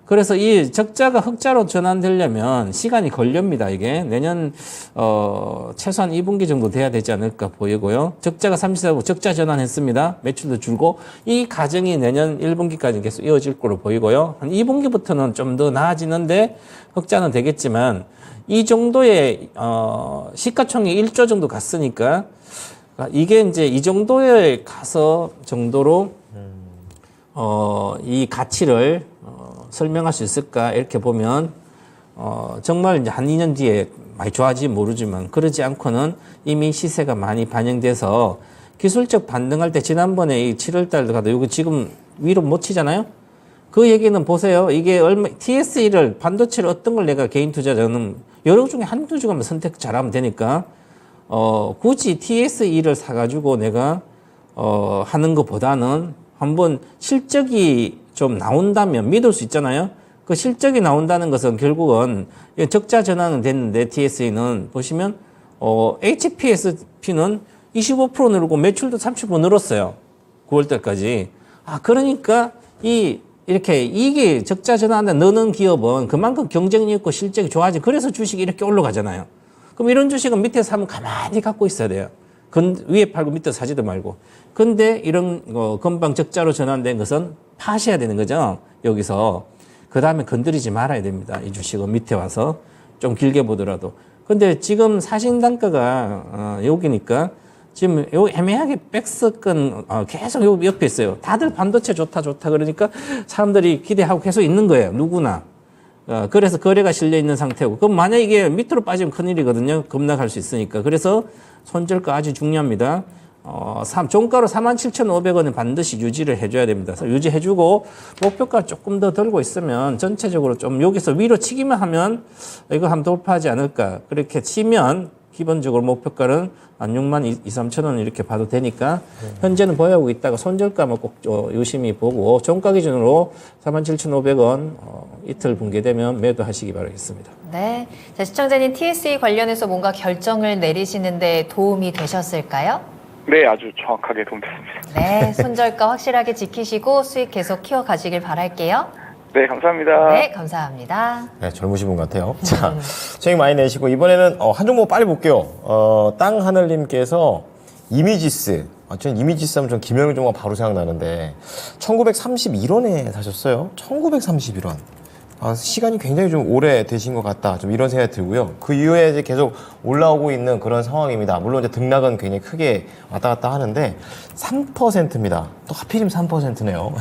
[SPEAKER 4] 그래서 이 적자가 흑자로 전환되려면 시간이 걸립니다. 이게 내년 최소한 2분기 정도 돼야 되지 않을까 보이고요. 적자가 34% 적자 전환했습니다. 매출도 줄고 이 과정이 내년 1분기까지 계속 이어질 거로 보이고요. 한 2분기부터는 좀 더 나아지는데 흑자는 되겠지만 이 정도의 시가총액 1조 정도 갔으니까 이게 이제 이 정도에 가서 정도로 이 가치를 설명할 수 있을까 이렇게 보면 정말 이제 한 2년 뒤에 많이 좋아질지 모르지만 그러지 않고는 이미 시세가 많이 반영돼서 기술적 반등할 때 지난번에 이 7월 달도 가도 이거 지금 위로 못 치잖아요. 그 얘기는 보세요. 이게 TSE를 반도체를 어떤 걸 내가 개인 투자자는 여러 중에 한두 주만 선택 잘하면 되니까 굳이 TSE를 사가지고 내가 하는 것보다는 한번 실적이 좀 나온다면 믿을 수 있잖아요. 그 실적이 나온다는 것은 결국은 적자 전환은 됐는데 TSE는 보시면 HPSP는 25% 늘고 매출도 30% 늘었어요. 9월 달까지. 그러니까 이렇게 이게 적자 전환에 넣는 기업은 그만큼 경쟁력 있고 실적이 좋아지. 그래서 주식이 이렇게 올라가잖아요. 그럼 이런 주식은 밑에 사면 가만히 갖고 있어야 돼요. 위에 팔고 밑에 사지도 말고. 근데 이런 금방 적자로 전환된 것은 파셔야 되는 거죠. 여기서. 그 다음에 건드리지 말아야 됩니다. 이 주식은 밑에 와서 좀 길게 보더라도. 근데 지금 사신단가가 여기니까 지금 요 애매하게 백스권 계속 요 옆에 있어요. 다들 반도체 좋다 그러니까 사람들이 기대하고 계속 있는 거예요. 누구나. 그래서 거래가 실려 있는 상태고. 그럼 만약에 이게 밑으로 빠지면 큰일이거든요. 급락할 수 있으니까. 그래서 손절가 아주 중요합니다. 종가로 47,500원은 반드시 유지를 해줘야 됩니다. 그래서 유지해주고, 목표가 조금 더 들고 있으면 전체적으로 좀 여기서 위로 치기만 하면 이거 한번 돌파하지 않을까. 그렇게 치면 기본적으로 목표가는 한 62,000-63,000원 이렇게 봐도 되니까 현재는 보유하고 있다가 손절가만 꼭 유심히 보고 종가 기준으로 47,500원 이틀 붕괴되면 매도하시기 바라겠습니다.
[SPEAKER 1] 네. 자, 시청자님 TSE 관련해서 뭔가 결정을 내리시는데 도움이 되셨을까요?
[SPEAKER 6] 네, 아주 정확하게 도움됐습니다.
[SPEAKER 1] 네. 손절가 확실하게 지키시고 수익 계속 키워가시길 바랄게요.
[SPEAKER 6] 네, 감사합니다.
[SPEAKER 1] 네, 감사합니다.
[SPEAKER 2] 네, 젊으신 분 같아요. 자, 수익 많이 내시고 이번에는 한 종목 빨리 볼게요. 땅하늘님께서 이미지스. 전 이미지스 하면 전 김영일 종목 바로 생각나는데 1931원에 사셨어요. 1931원. 시간이 굉장히 좀 오래 되신 것 같다. 좀 이런 생각이 들고요. 그 이후에 이제 계속 올라오고 있는 그런 상황입니다. 물론 이제 등락은 굉장히 크게 왔다 갔다 하는데 3%입니다. 또 하필이면 3%네요.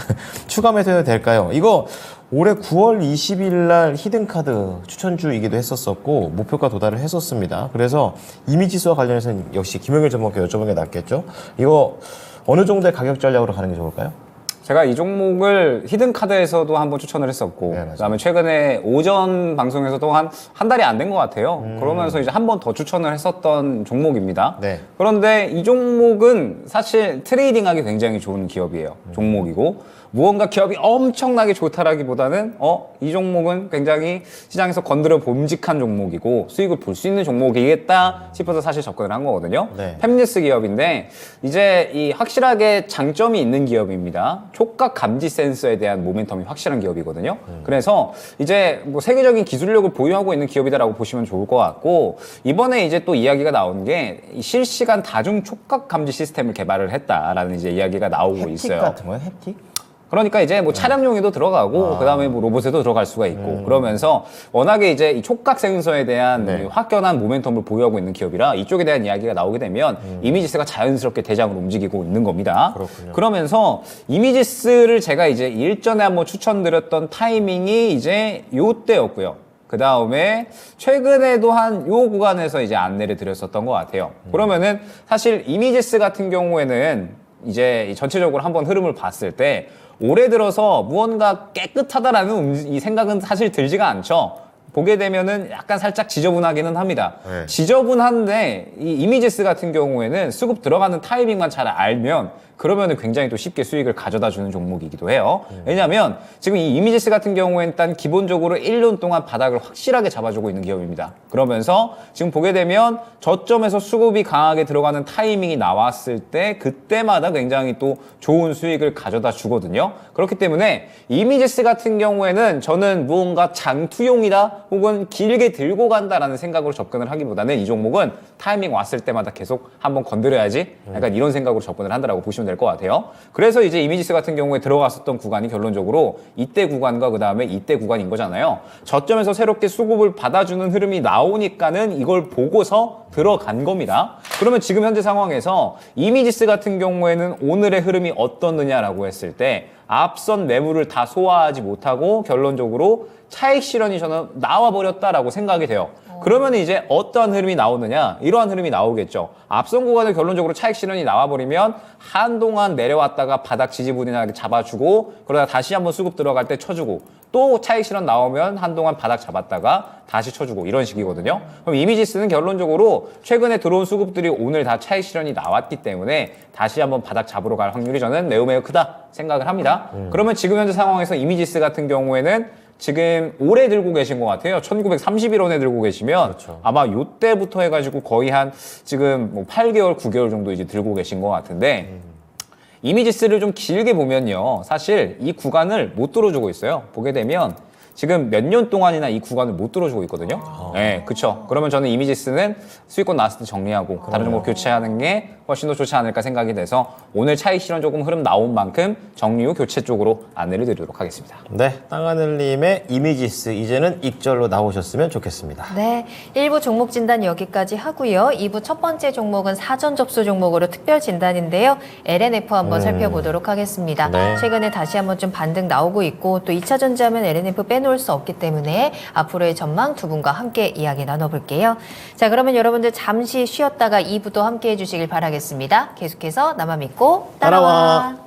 [SPEAKER 2] 추가 매수해도 될까요? 이거 올해 9월 20일 날 히든카드 추천주이기도 했었었고 목표가 도달을 했었습니다. 그래서 이미지수와 관련해서는 역시 김영일 전문가께 여쭤보는 게 낫겠죠. 이거 어느 정도의 가격 전략으로 가는 게 좋을까요?
[SPEAKER 3] 제가 이 종목을 히든카드에서도 한번 추천을 했었고,
[SPEAKER 2] 네, 맞아요.
[SPEAKER 3] 그다음에 최근에 오전 방송에서도 한 달이 안 된 것 같아요. 그러면서 이제 한 번 더 추천을 했었던 종목입니다.
[SPEAKER 2] 네.
[SPEAKER 3] 그런데 이 종목은 사실 트레이딩하기 굉장히 좋은 기업이에요. 종목이고, 무언가 기업이 엄청나게 좋다라기보다는 이 종목은 굉장히 시장에서 건드려 봄직한 종목이고 수익을 볼 수 있는 종목이겠다 싶어서 사실 접근을 한 거거든요.
[SPEAKER 2] 네.
[SPEAKER 3] 팹리스 기업인데 이제 이 확실하게 장점이 있는 기업입니다. 촉각 감지 센서에 대한 모멘텀이 확실한 기업이거든요. 그래서 이제 뭐 세계적인 기술력을 보유하고 있는 기업이다라고 보시면 좋을 것 같고, 이번에 이제 또 이야기가 나온 게 이 실시간 다중 촉각 감지 시스템을 개발을 했다라는 이제 이야기가 나오고
[SPEAKER 2] 햅틱
[SPEAKER 3] 있어요.
[SPEAKER 2] 같은 거예요? 햅틱?
[SPEAKER 3] 그러니까 이제 뭐 차량용에도 들어가고 그다음에 뭐 로봇에도 들어갈 수가 있고 그러면서 워낙에 이제 이 촉각 센서에 대한
[SPEAKER 2] 네.
[SPEAKER 3] 이 확연한 모멘텀을 보유하고 있는 기업이라 이쪽에 대한 이야기가 나오게 되면 이미지스가 자연스럽게 대장으로 움직이고 있는 겁니다.
[SPEAKER 2] 그렇군요.
[SPEAKER 3] 그러면서 이미지스를 제가 이제 일전에 한번 추천드렸던 타이밍이 이제 요때였고요. 그 다음에 최근에도 한 요 구간에서 이제 안내를 드렸었던 것 같아요. 그러면은 사실 이미지스 같은 경우에는 이제 전체적으로 한번 흐름을 봤을 때 올해 들어서 무언가 깨끗하다라는 이 생각은 사실 들지가 않죠. 보게 되면은 약간 살짝 지저분하기는 합니다.
[SPEAKER 2] 네.
[SPEAKER 3] 지저분한데 이 이미지스 같은 경우에는 수급 들어가는 타이밍만 잘 알면 그러면은 굉장히 또 쉽게 수익을 가져다 주는 종목이기도 해요. 왜냐하면 지금 이 이미지스 같은 경우에는 일단 기본적으로 1년 동안 바닥을 확실하게 잡아주고 있는 기업입니다. 그러면서 지금 보게 되면 저점에서 수급이 강하게 들어가는 타이밍이 나왔을 때 그때마다 굉장히 또 좋은 수익을 가져다 주거든요. 그렇기 때문에 이미지스 같은 경우에는 저는 무언가 장투용이다 혹은 길게 들고 간다라는 생각으로 접근을 하기보다는 이 종목은 타이밍 왔을 때마다 계속 한번 건드려야지 약간 이런 생각으로 접근을 한다라고 보시면 될 것 같아요. 그래서 이제 이미지스 같은 경우에 들어갔었던 구간이 결론적으로 이때 구간과 그 다음에 이때 구간인 거잖아요. 저점에서 새롭게 수급을 받아주는 흐름이 나오니까는 이걸 보고서 들어간 겁니다. 그러면 지금 현재 상황에서 이미지스 같은 경우에는 오늘의 흐름이 어떻느냐라고 했을 때 앞선 매물을 다 소화하지 못하고 결론적으로 차익 실현이 저는 나와버렸다라고 생각이 돼요. 그러면 이제 어떠한 흐름이 나오느냐? 이러한 흐름이 나오겠죠. 앞선 구간을 결론적으로 차익 실현이 나와버리면 한동안 내려왔다가 바닥 지지부진하게 잡아주고 그러다 다시 한번 수급 들어갈 때 쳐주고 또 차익 실현 나오면 한동안 바닥 잡았다가 다시 쳐주고 이런 식이거든요. 그럼 이미지스는 결론적으로 최근에 들어온 수급들이 오늘 다 차익 실현이 나왔기 때문에 다시 한번 바닥 잡으러 갈 확률이 저는 매우 크다 생각을 합니다. 그러면 지금 현재 상황에서 이미지스 같은 경우에는 지금 오래 들고 계신 것 같아요. 1931원에 들고 계시면
[SPEAKER 2] 그렇죠.
[SPEAKER 3] 아마 요때부터 해가지고 거의 한 지금 뭐 8개월, 9개월 정도 이제 들고 계신 것 같은데 이미지스를 좀 길게 보면요. 사실 이 구간을 못 뚫어주고 있어요. 보게 되면 지금 몇 년 동안이나 이 구간을 못 뚫어주고 있거든요. 네, 그쵸. 그러면 저는 이미지스는 수익권 나왔을 때 정리하고 다른 종목 교체하는 게 훨씬 더 좋지 않을까 생각이 돼서 오늘 차익 실현 조금 흐름 나온 만큼 정리 후 교체 쪽으로 안내를 드리도록 하겠습니다.
[SPEAKER 2] 네, 땅하늘님의 이미지스 이제는 익절로 나오셨으면 좋겠습니다.
[SPEAKER 1] 네, 1부 종목 진단 여기까지 하고요. 2부 첫 번째 종목은 사전 접수 종목으로 특별 진단인데요. LNF 한번 살펴보도록 하겠습니다.
[SPEAKER 2] 네.
[SPEAKER 1] 최근에 다시 한번 좀 반등 나오고 있고 또 2차 전지하면 LNF 빼놓을 수 없기 때문에 앞으로의 전망 두 분과 함께 이야기 나눠볼게요. 자, 그러면 여러분들 잠시 쉬었다가 2부도 함께 해주시길 바라겠습니다. 계속해서 나만 믿고 따라와.